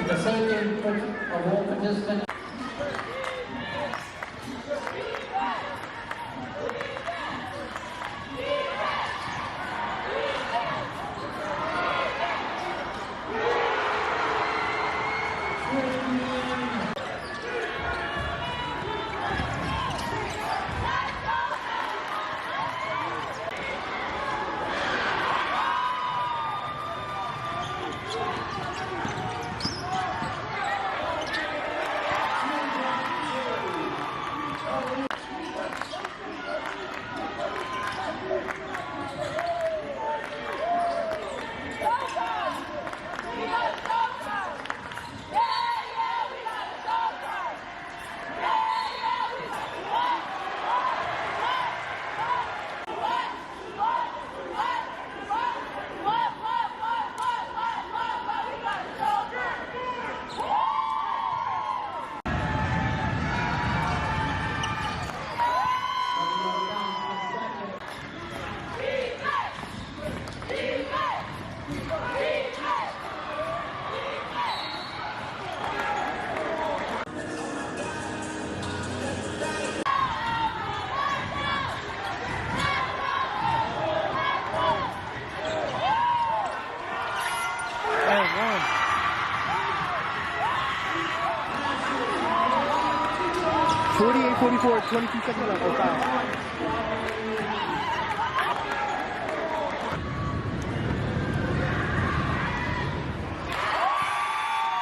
the safety of all participants. Forty-eight, 44, 22 seconds left. Oh, foul.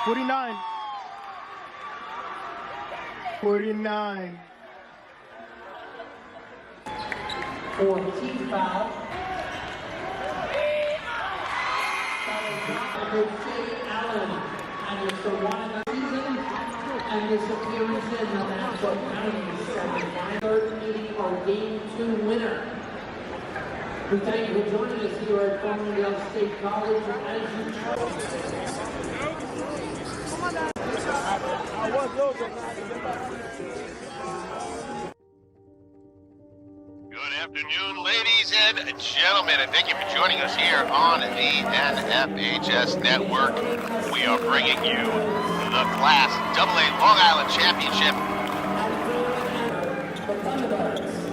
49. 49. 14 foul. Allen and it's the one in the season, and this appearance in the Nassau County semifinal, third meeting or game 2 winner. We thank you for joining us here at Farmingdale State College. As you Good afternoon, ladies and gentlemen, and thank you for joining us here on the NFHS Network. We are bringing you the Class AA Long Island Championship.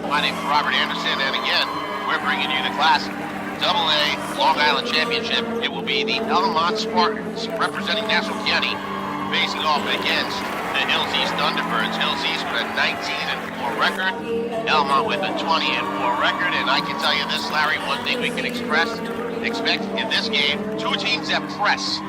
My name is Robert Anderson, and again, we're bringing you the Class AA Long Island Championship. It will be the Elmont Spartans representing Nassau County facing off against the Hills East Thunderbirds. Hills East with a 19-4 record, Elmont with a 20-4 record, and I can tell you this, Larry, one thing we can expect in this game, two teams that press.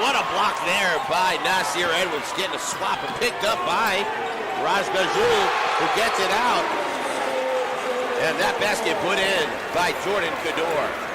what a block there by Nasir Edwards, getting a swap and picked up by Raj Gajul, who gets it out. And that basket put in by Jordan Kador.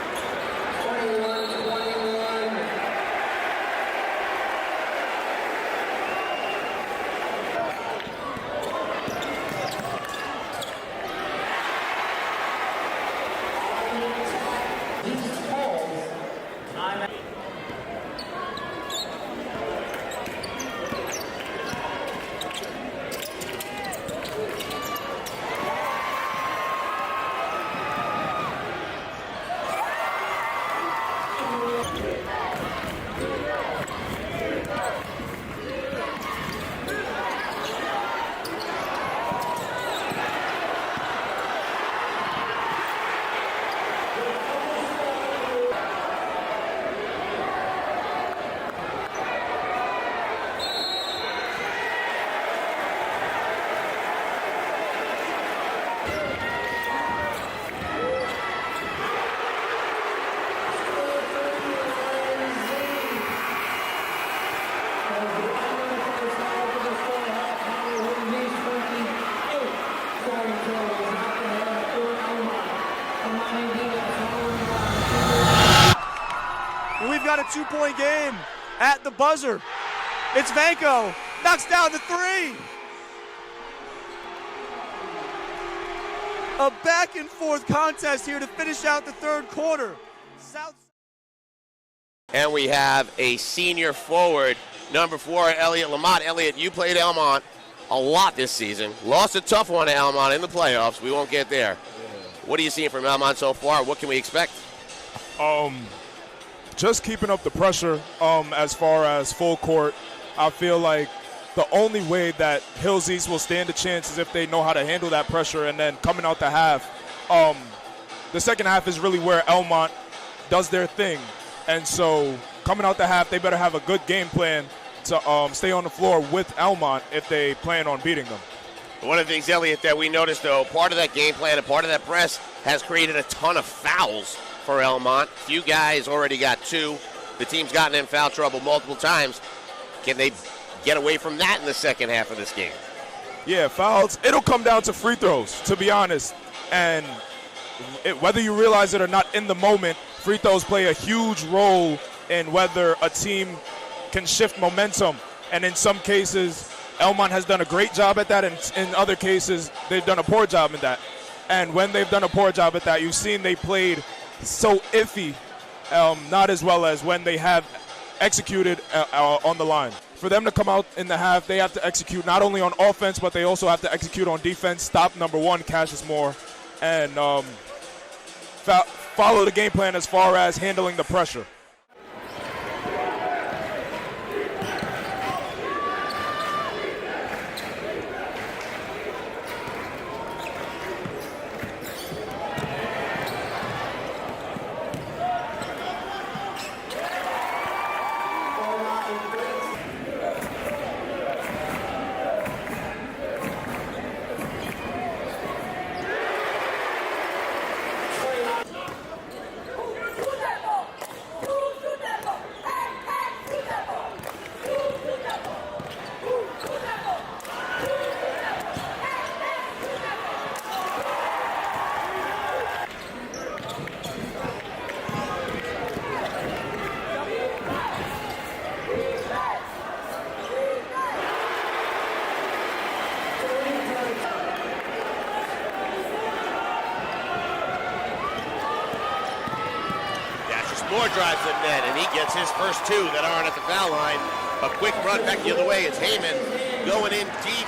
We've got a 2-point game at the buzzer. It's Vanko, knocks down the three. A back and forth contest here to finish out the third quarter. And we have a senior forward, number 4, Elliot Lamont. Elliot, you played Elmont a lot this season. Lost a tough one to Elmont in the playoffs. We won't get there. What are you seeing from Elmont so far? What can we expect? Just keeping up the pressure as far as full court. I feel like the only way that Hills East will stand a chance is if they know how to handle that pressure, and then coming out the half. The second half is really where Elmont does their thing. And so coming out the half, they better have a good game plan to stay on the floor with Elmont if they plan on beating them. One of the things, Elliot, that we noticed, though, part of that game plan and part of that press has created a ton of fouls for Elmont. Few guys already got 2. The team's gotten in foul trouble multiple times. Can they get away from that in the second half of this game? Yeah, fouls. It'll come down to free throws, to be honest. And whether you realize it or not in the moment, free throws play a huge role in whether a team can shift momentum. And in some cases, Elmont has done a great job at that, and in other cases, they've done a poor job at that. And when they've done a poor job at that, you've seen they played so iffy, not as well as when they have executed on the line. For them to come out in the half, they have to execute not only on offense, but they also have to execute on defense, stop number 1, Cassius Moore, and follow the game plan as far as handling the pressure. Moore drives the net, and he gets his first 2 that aren't at the foul line. A quick run back the other way. It's Heyman going in deep.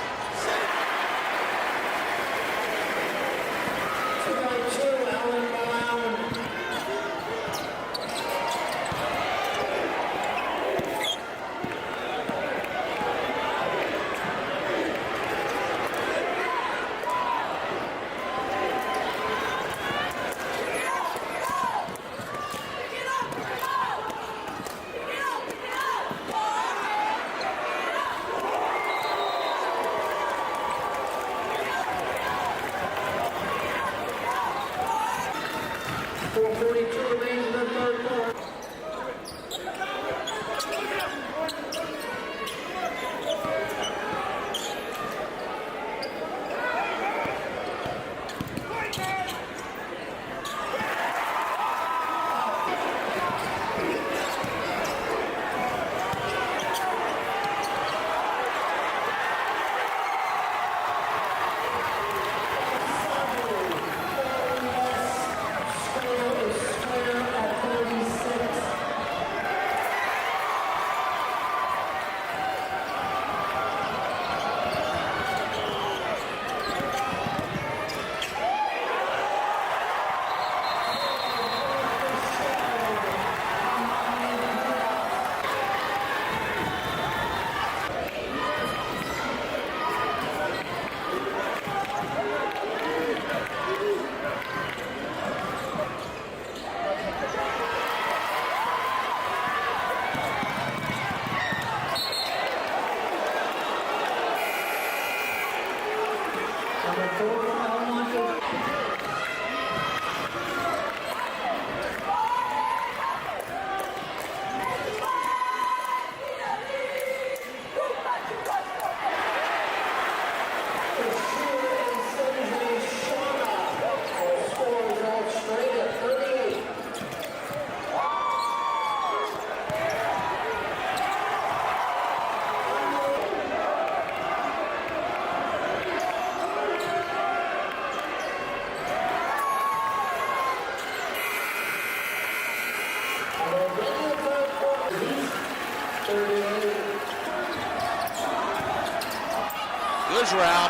Gujral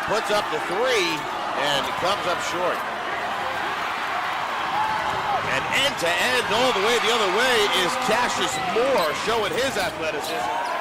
puts up the three and comes up short. And end-to-end all the way the other way is Cassius Moore showing his athleticism.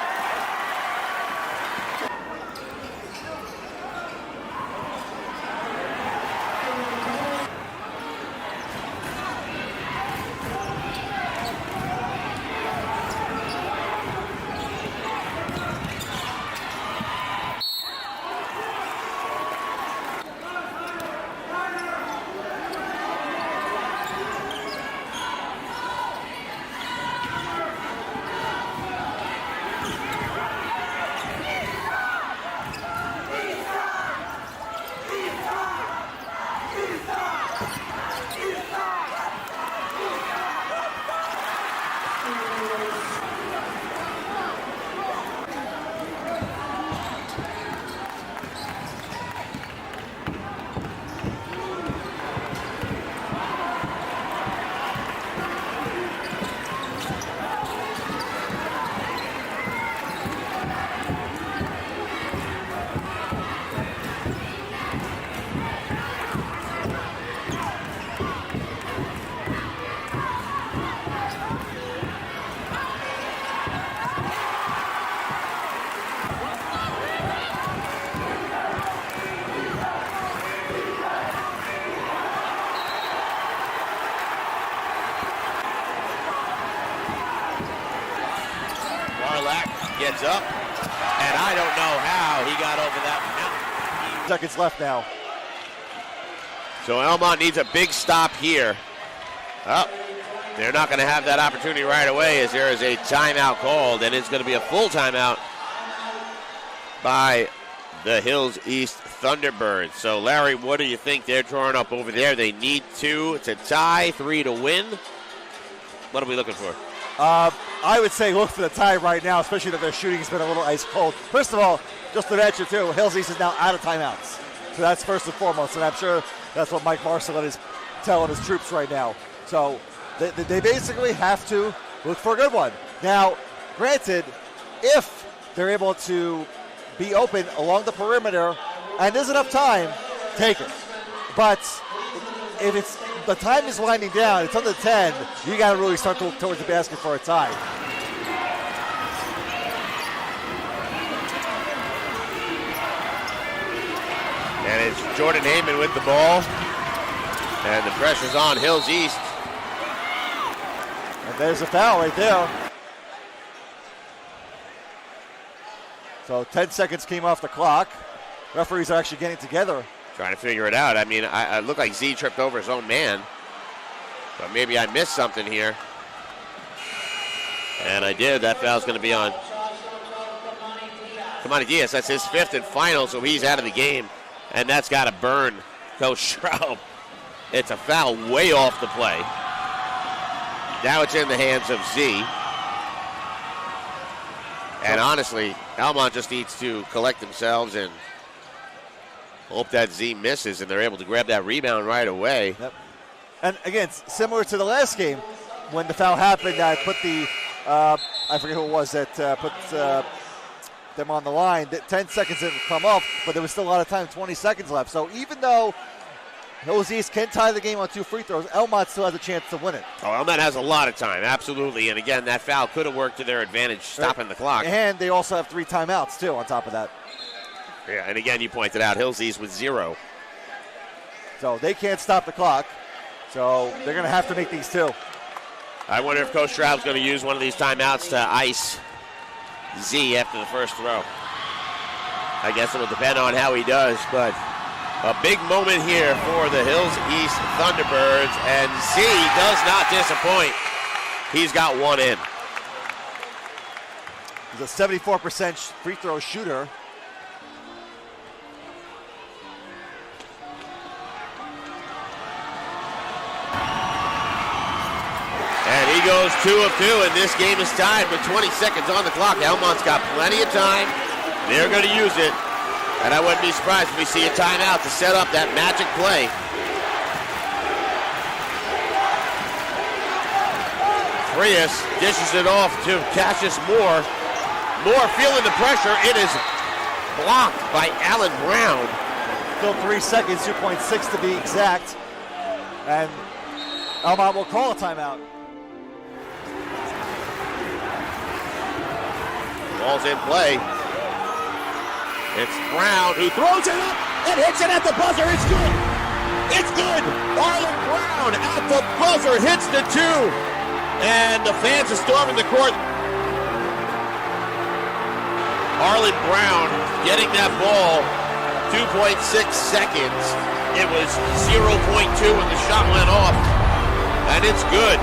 Gets up, and I don't know how he got over that mountain. Seconds left now. So Elmont needs a big stop here. Oh, they're not going to have that opportunity right away as there is a timeout called, and it's going to be a full timeout by the Hills East Thunderbirds. So Larry, what do you think they're drawing up over there? They need 2 to tie, 3 to win. What are we looking for? I would say look for the tie right now, especially that their shooting has been a little ice cold. First of all, just to mention too, Hills East is now out of timeouts. So that's first and foremost, and I'm sure that's what Mike Marcellin is telling his troops right now. So they basically have to look for a good one. Now, granted, if they're able to be open along the perimeter and there's enough time, take it. But if it's the time is winding down, it's under 10, you got to really start to look towards the basket for a tie. And it's Jordan Heyman with the ball. And the pressure's on Hills East. And there's a foul right there. So 10 seconds came off the clock. Referees are actually getting together. Trying to figure it out. I mean, I look like Z tripped over his own man. But maybe I missed something here. And I did. That foul's going to be on Kamani Diaz. That's his 5th and final, so he's out of the game. And that's got to burn Coach Schraub. It's a foul way off the play. Now it's in the hands of Z. And honestly, Elmont just needs to collect themselves and hope that Z misses and they're able to grab that rebound right away. Yep. And again, similar to the last game, when the foul happened, I put the, I forget who it was that put them on the line. 10 seconds didn't come up, but there was still a lot of time, 20 seconds left. So even though Hills East can tie the game on 2 free throws, Elmont still has a chance to win it. Oh, Elmont has a lot of time, absolutely. And again, that foul could have worked to their advantage, stopping the clock. And they also have 3 timeouts, too, on top of that. Yeah, and again, you pointed out, Hills East with 0. So they can't stop the clock. So they're going to have to make these 2. I wonder if Coach Schraub's going to use one of these timeouts to ice Z after the first throw. I guess it'll depend on how he does, but a big moment here for the Hills East Thunderbirds, and Z does not disappoint. He's got one in. He's a 74% free throw shooter. And he goes 2 of 2, and this game is tied with 20 seconds on the clock. Elmont's got plenty of time. They're going to use it. And I wouldn't be surprised if we see a timeout to set up that magic play. Frias dishes it off to Cassius Moore. Moore feeling the pressure. It is blocked by Alan Brown. Still 3 seconds, 2.6 to be exact. And Elmont will call a timeout. Ball's in play. It's Brown who throws it up and hits it at the buzzer. It's good. It's good. Arlen Brown at the buzzer hits the 2. And the fans are storming the court. Arlen Brown getting that ball 2.6 seconds. It was 0.2 when the shot went off. And it's good.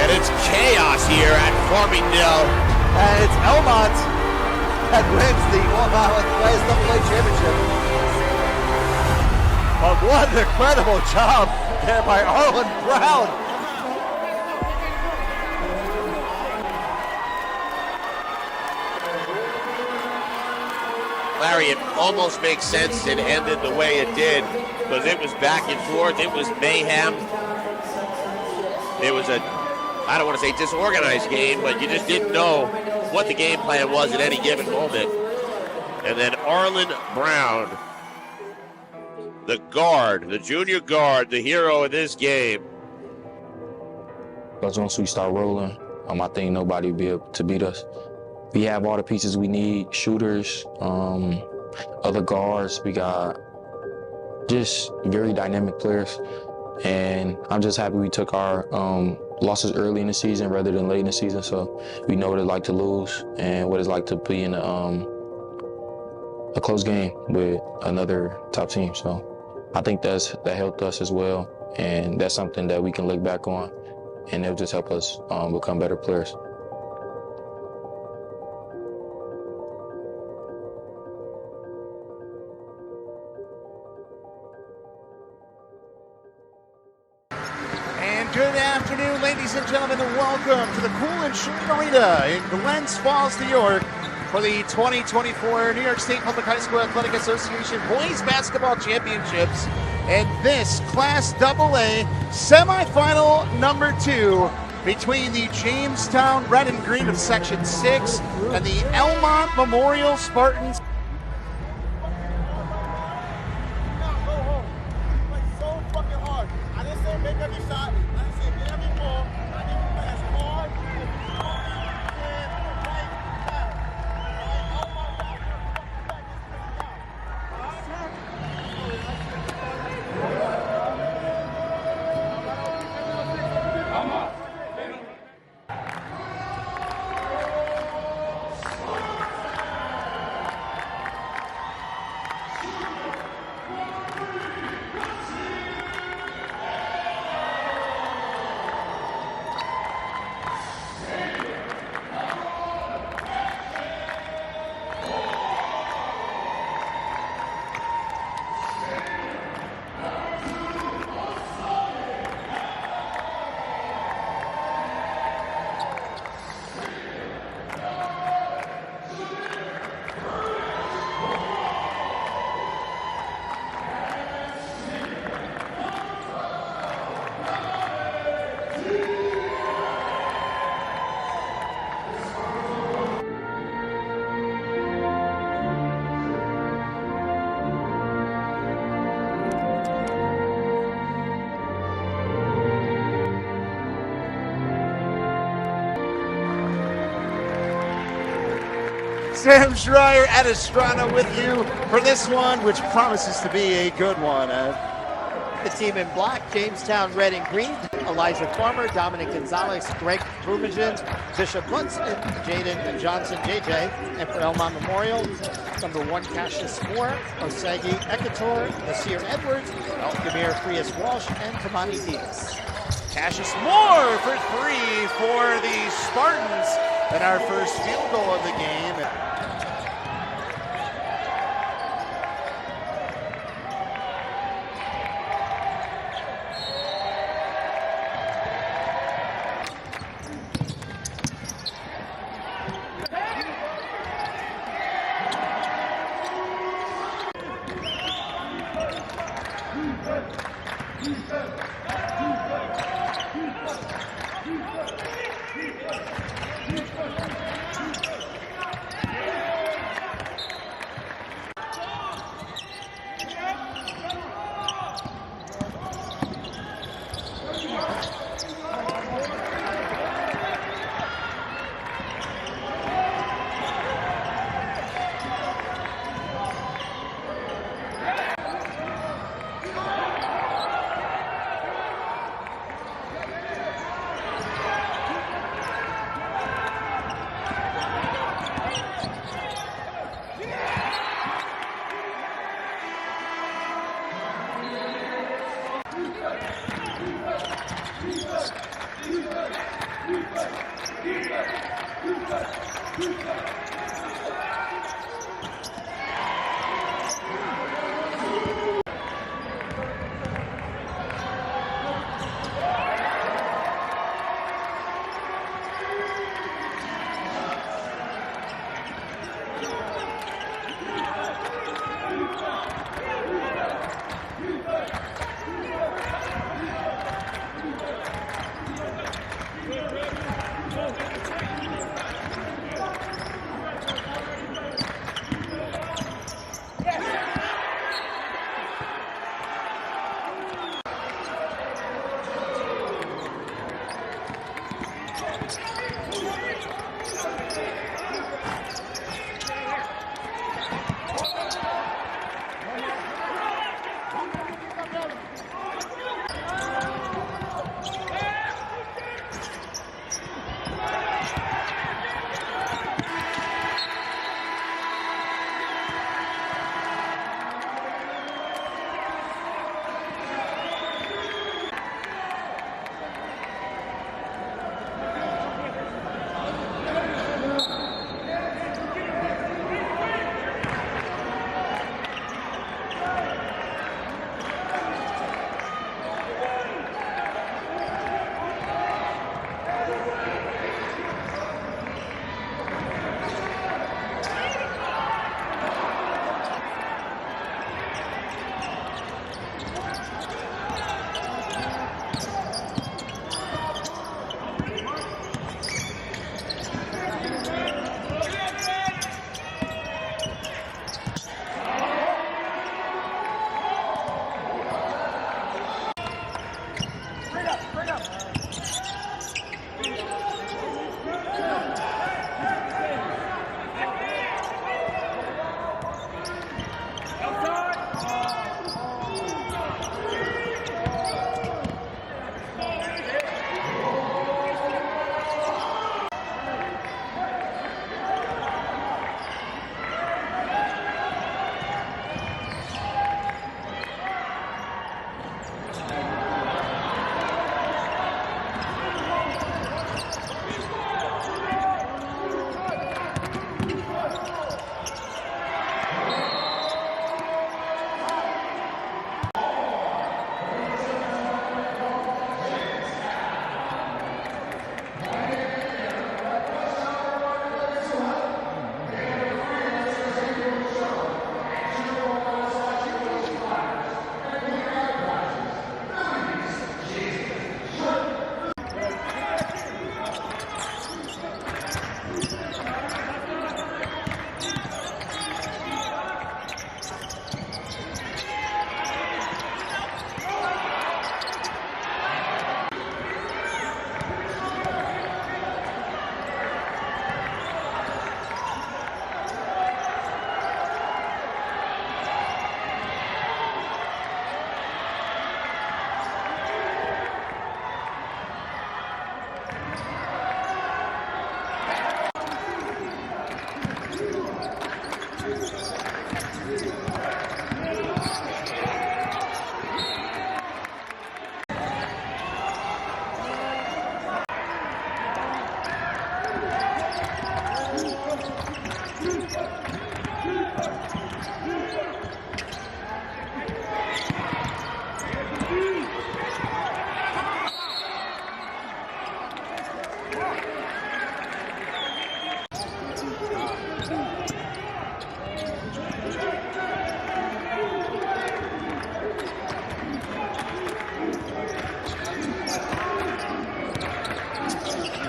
And it's chaos here at Farmingdale. And it's Elmont that wins the Long Island Class AA Championship. But what an incredible job there by Arlen Brown. Larry, it almost makes sense it ended the way it did because it was back and forth. It was mayhem. It was a, I don't want to say disorganized game, but you just didn't know what the game plan was at any given moment. And then Arlen Brown, the guard, the junior guard, the hero of this game. Because once we start rolling, I think nobody will be able to beat us. We have all the pieces we need, shooters, other guards. We got just very dynamic players. And I'm just happy we took our losses early in the season rather than late in the season. So we know what it's like to lose and what it's like to be in a close game with another top team. So I think that helped us as well. And that's something that we can look back on, and it'll just help us become better players. And good afternoon, ladies and gentlemen, and welcome to the Cool and Short Arena in Glens Falls, New York, for the 2024 New York State Public High School Athletic Association Boys Basketball Championships. And this Class AA semifinal number 2 between the Jamestown Red and Green of Section 6 and the Elmont Memorial Spartans. Make every shot. I didn't say get every ball. I need to play as hard and right Sam Schreier at Estrada with you for this one, which promises to be a good one. The team in black, Jamestown Red and Green, Elijah Farmer, Dominic Gonzalez, Greg Brumagen, Bishop Munson, Jaden Johnson, JJ. And for Elmont Memorial, number 1, Cassius Moore, Osagi Ekator, Nasir Edwards, Alkamir Frias Walsh, and Kamani Diaz. Cassius Moore for 3 for the Spartans, and our first field goal of the game.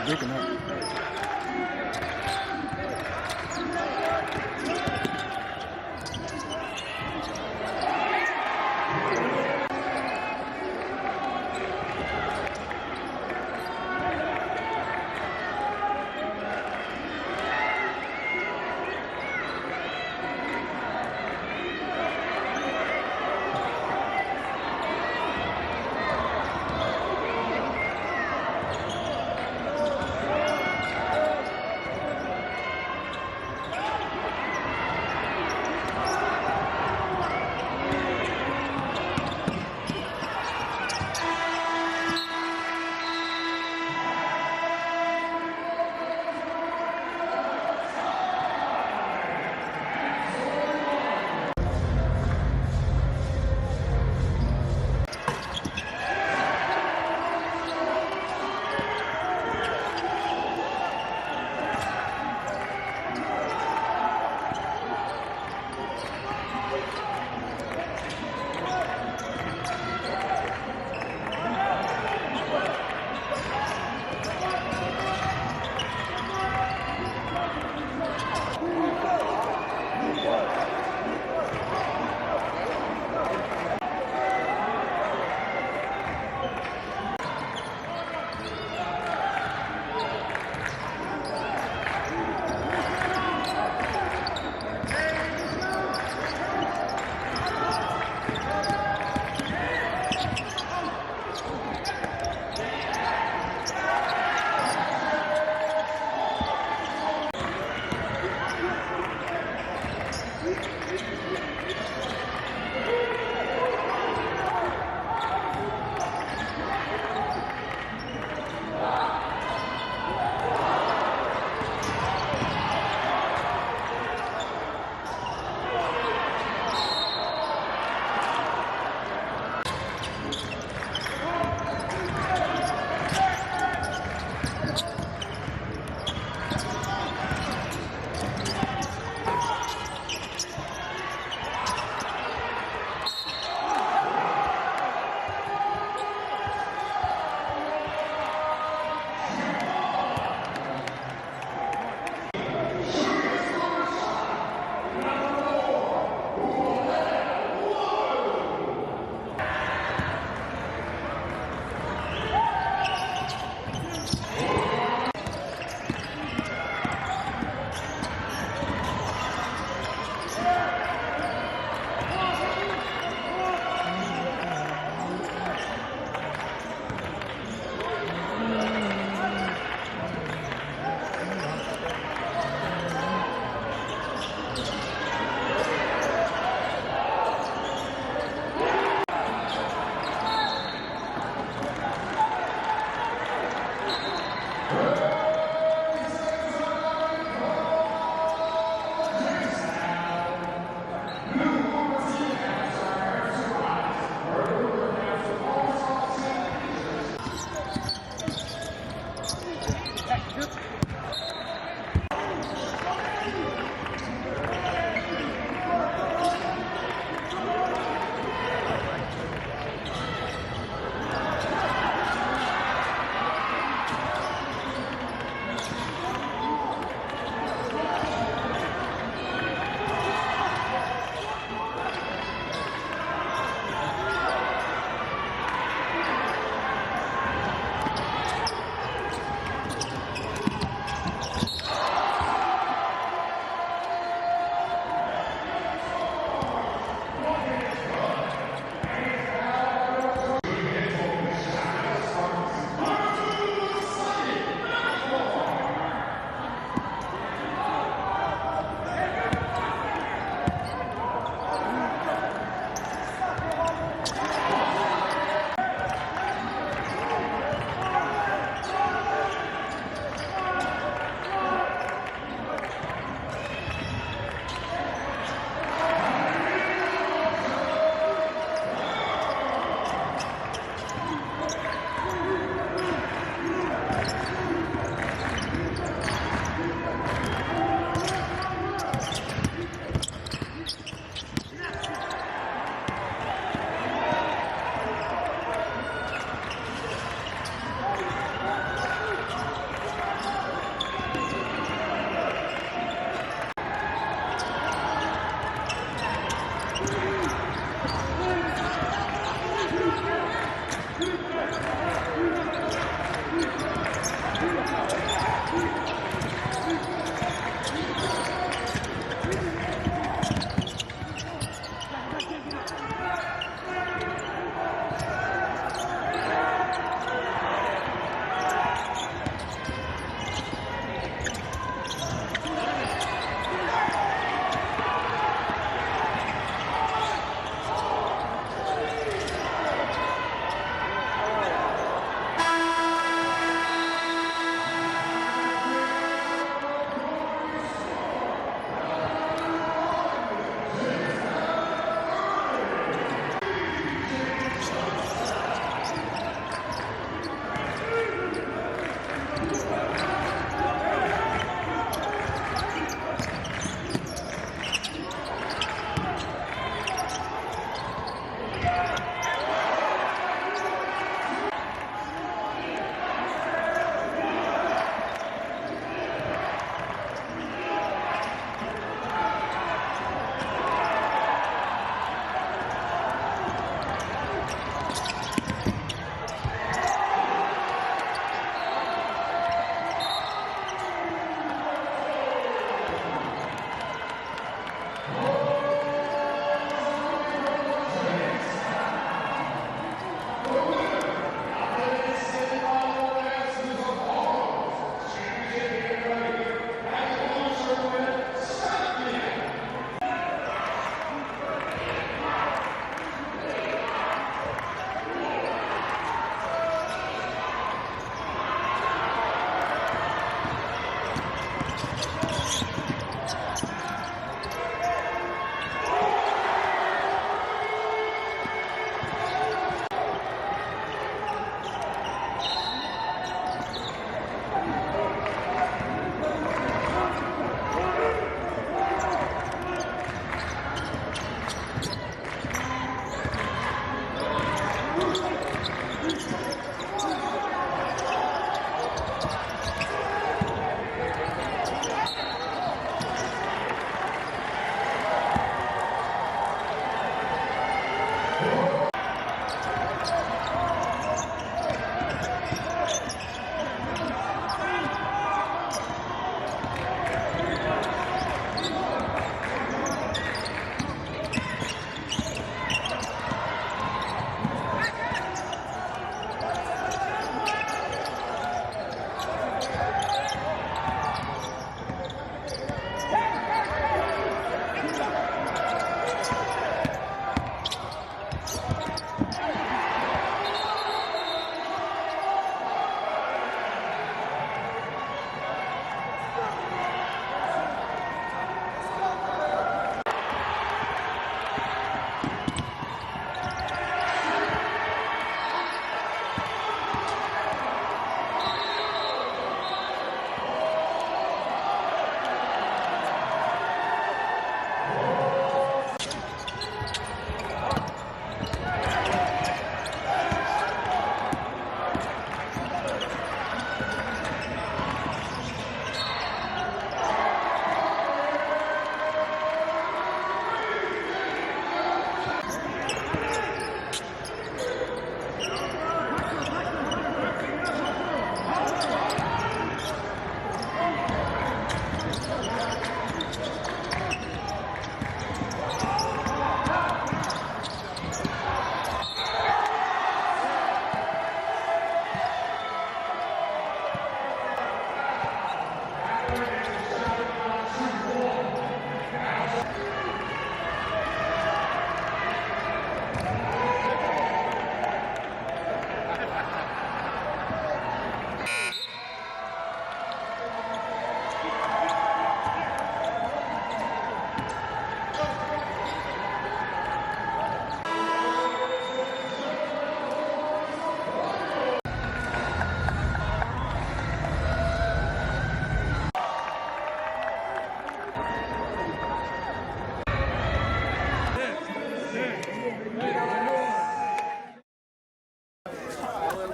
breaking up.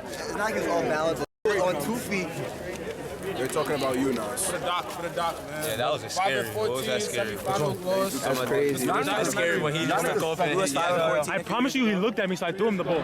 It's not like he's off balance. On 2 feet. They're talking about you, Nas. For the doc, man. Yeah, that was scary. What was that scary? That's crazy. That's scary when he just took off and I promise you, he looked at me, so I threw him the ball.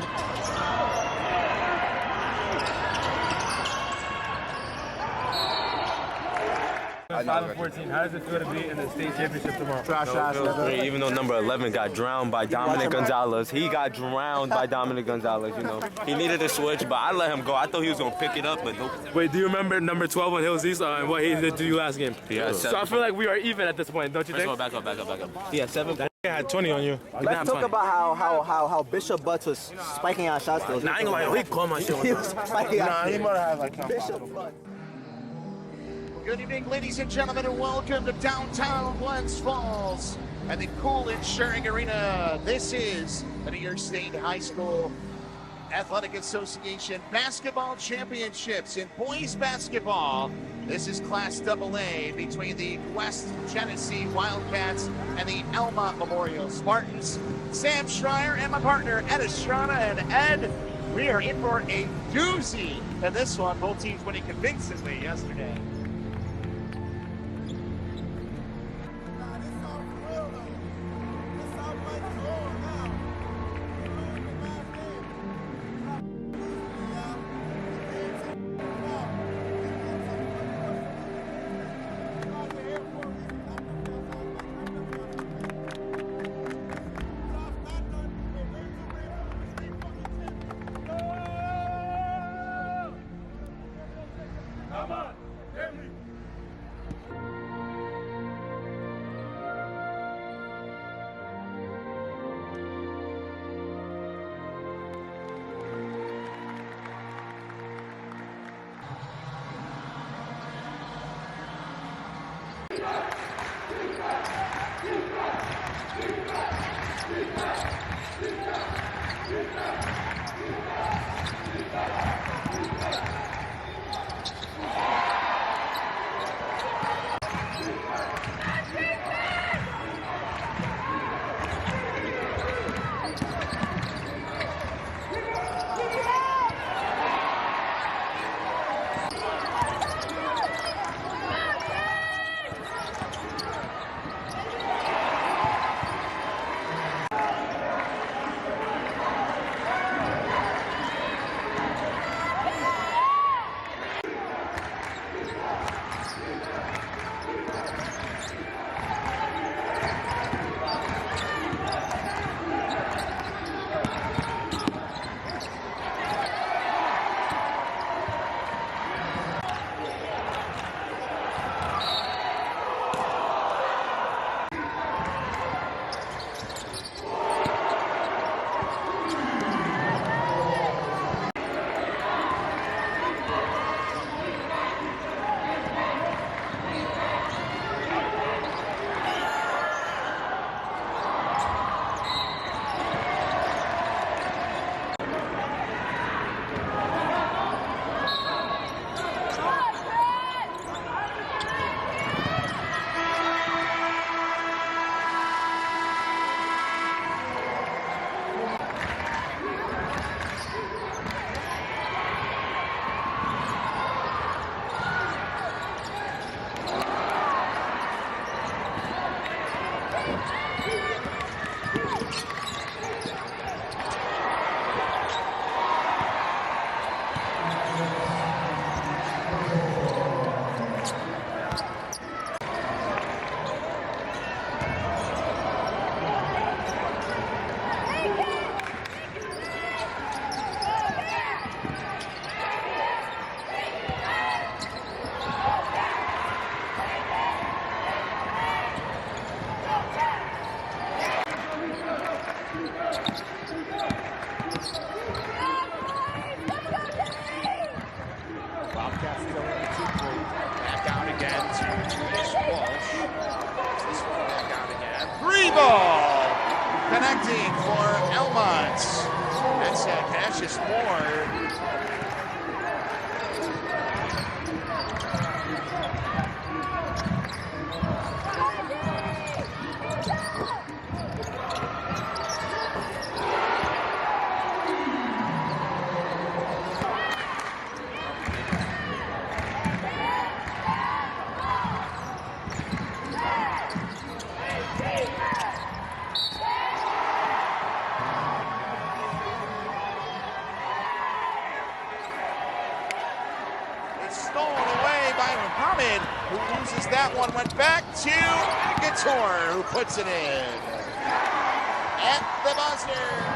I 5-14. How does it feel to be in the state championship tomorrow? Trash. Great. Even though number 11 got drowned by Dominic Gonzalez. He got drowned by Dominic Gonzalez, you know. He needed a switch, but I let him go. I thought he was going to pick it up, but nope. Wait, do you remember number 12 on Hills East and what he did to you last game? Yeah, so I feel like we are even at this point, don't you think? Back up. Yeah, 7. That nigga had 20 on you. Let's talk about how Bishop Butts was spiking out shots. Nah, I ain't gonna lie, he called my shit. He was spiking out. He might have had like Bishop Butts. Good evening, ladies and gentlemen, and welcome to downtown Glens Falls and the Cool Insuring Arena. This is the New York State High School Athletic Association Basketball Championships in boys basketball. This is Class AA between the West Genesee Wildcats and the Elmont Memorial Spartans. Sam Schreier and my partner, Ed Estrada. And Ed, we are in for a doozy in this one. Both teams winning convincingly yesterday. connecting for Elmont. That's Cassius Moore. Stolen away by Muhammad, who loses that one. Went back to Agator, who puts it in. At the buzzer.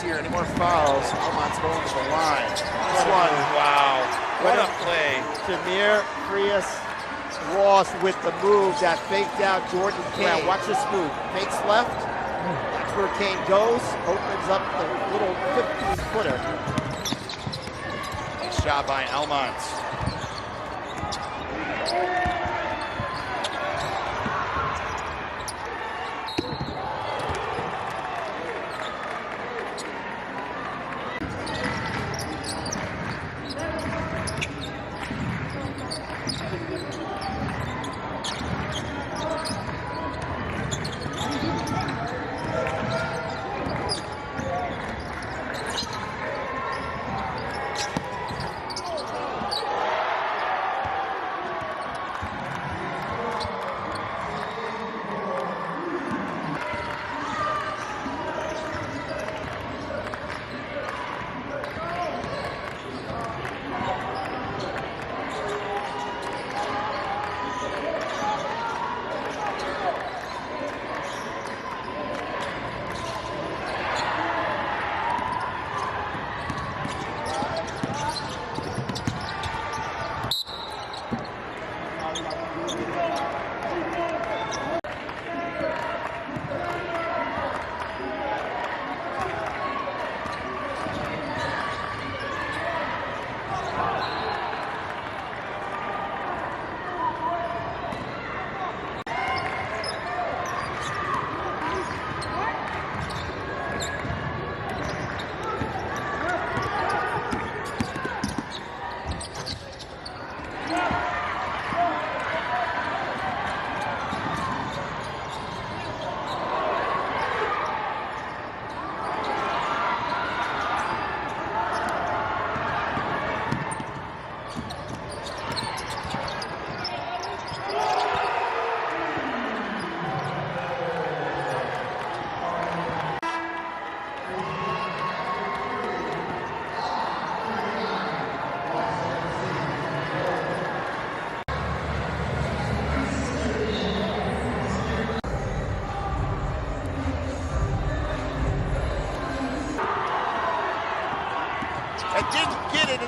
Here, any more fouls? Elmont's going to the line. This one, wow, what a play. Jameer Frias Ross with the move that faked out Jordan Kane. Now watch this move. Fakes left. That's where Kane goes. Opens up the little 15-footer. Nice job by Elmont.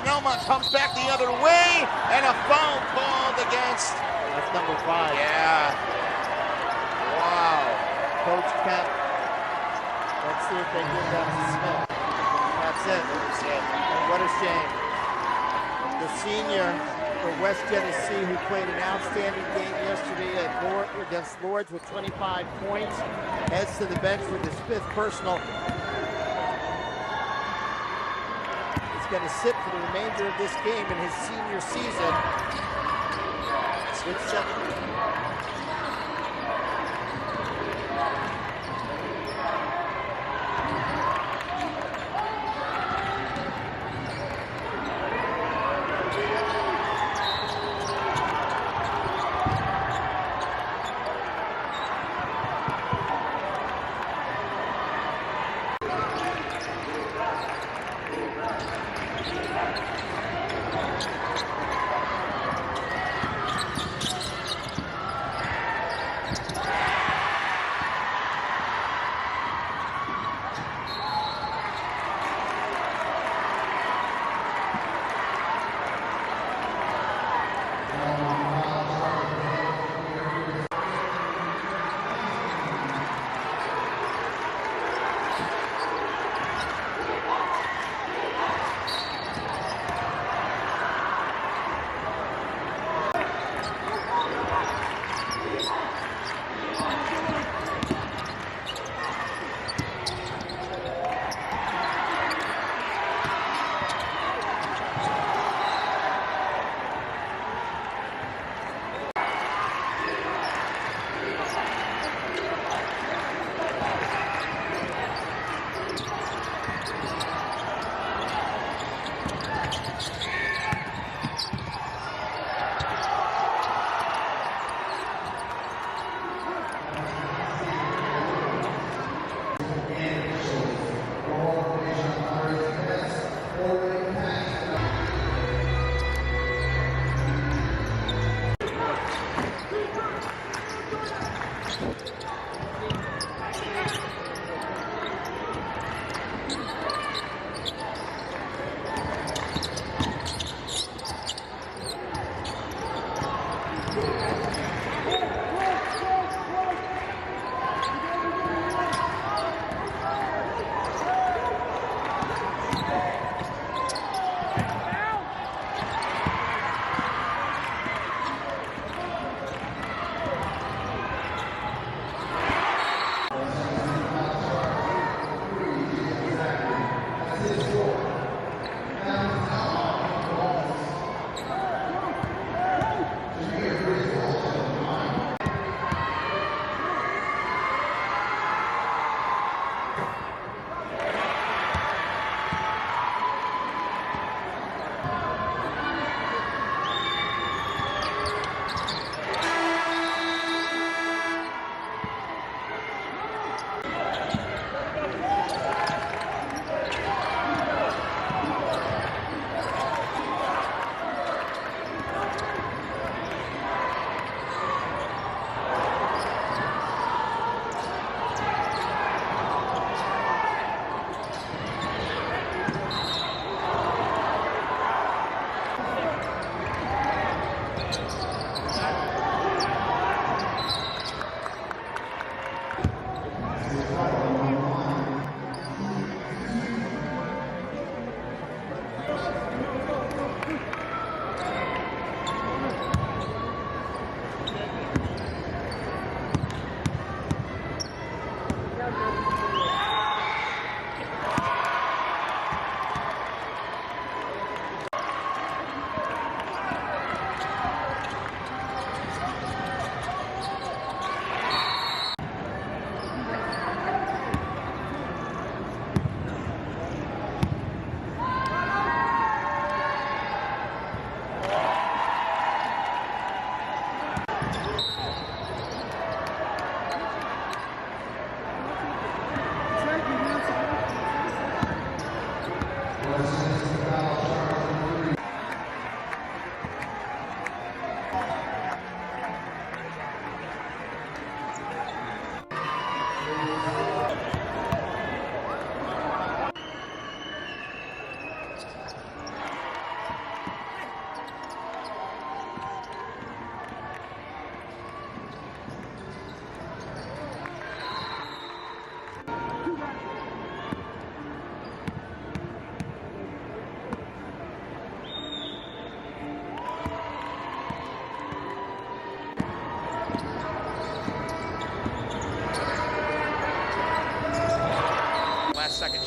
and Elmont comes back the other way, and a foul called against. That's number 5. Yeah. Wow. Coach Kemp. Let's see if they give that to Smith. That's it. And what a shame. The senior for West Genesee, who played an outstanding game yesterday against Lords with 25 points, heads to the bench with his 5th personal. He's going to sit for the remainder of this game in his senior season. With 7.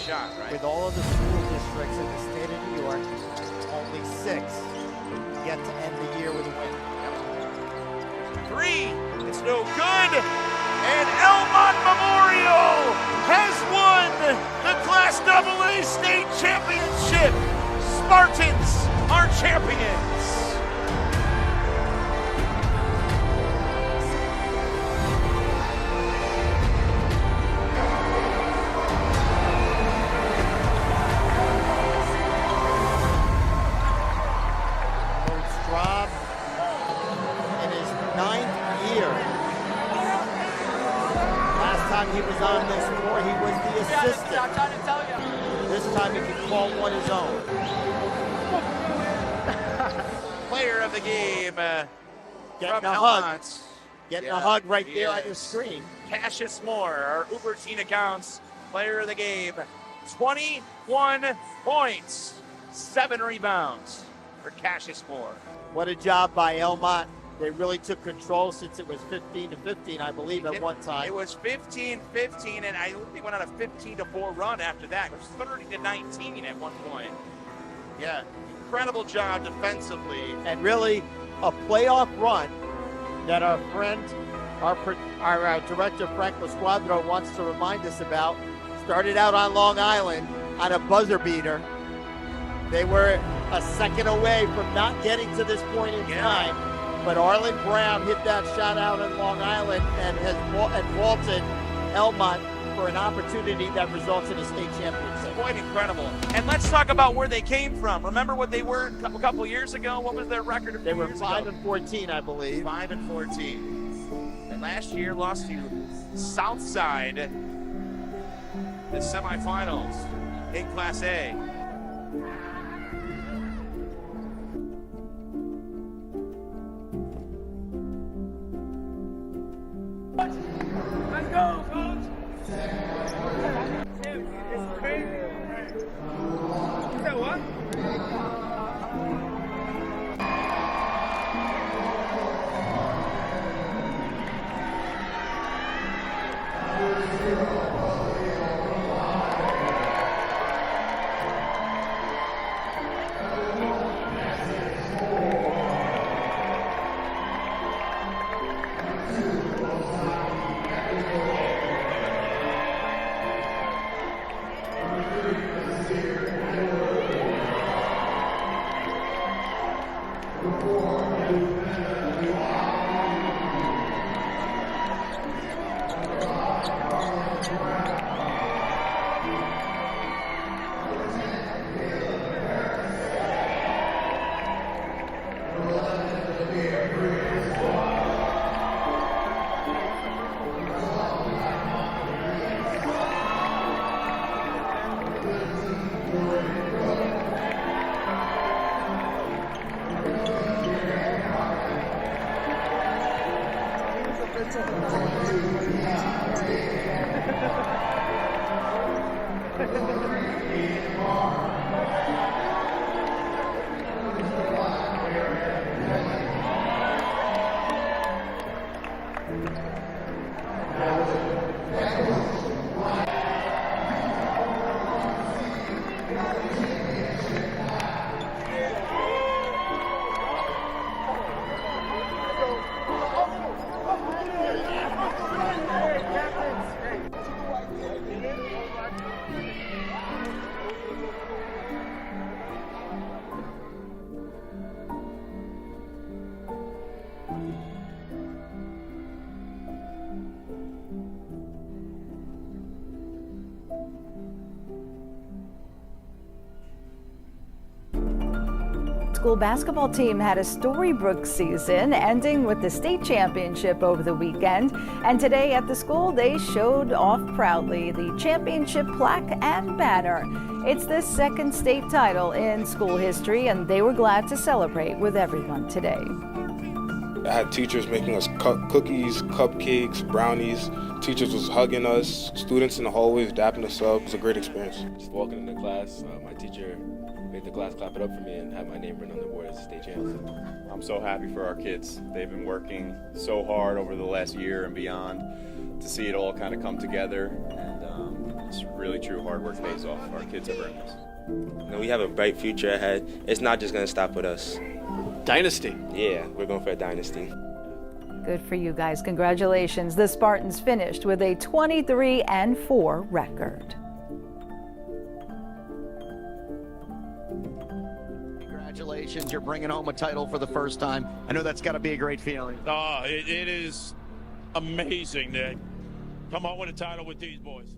shot, right? With all of the school districts in the state of New York, only 6 get to end the year with a win. 3, it's no good, and Elmont Memorial has won the Class AA state championship. Spartans are champions. Rob, in his 9th year. Last time he was on this floor, he was the assistant. This time he can call one his own. Player of the game Getting from a hug. Elmont. Getting a hug right there on your screen. Cassius Moore, our Uber Teen Accounts player of the game. 21 points, 7 rebounds for Cassius Moore. What a job by Elmont. They really took control since it was 15-15, I believe, at one time. It was 15-15, and I think they went on a 15-4 run after that. It was 30-19 at one point. Yeah, incredible job defensively. And really a playoff run that our friend, our director, Frank Lasquadro, wants to remind us about. Started out on Long Island on a buzzer beater. They were a second away from not getting to this point in time, but Arlen Brown hit that shot out on Long Island and vaulted Elmont for an opportunity that results in a state championship. Quite incredible. And let's talk about where they came from. Remember what they were a couple years ago? What was their record? They were 5-14, I believe. 5-14. And last year lost to Southside, the semifinals in Class A. Let's go, coach. It's crazy. You said what? School basketball team had a Storybrooke season, ending with the state championship over the weekend. And today at the school, they showed off proudly the championship plaque and banner. It's the second state title in school history, and they were glad to celebrate with everyone today. I had teachers making us cookies, cupcakes, brownies. Teachers was hugging us, students in the hallways dapping us up. It was a great experience. Just walking into class, my teacher made the class clap it up for me and had my name written on the board as a state champ. I'm so happy for our kids. They've been working so hard over the last year and beyond to see it all kind of come together. And It's really true hard work pays off. Our kids have earned this. You know, we have a bright future ahead. It's not just going to stop with us. Dynasty. Yeah, we're going for a dynasty. Good for you guys. Congratulations. The Spartans finished with a 23-4 record. Congratulations, you're bringing home a title for the first time. I know that's got to be a great feeling. It is amazing to come home with a title with these boys.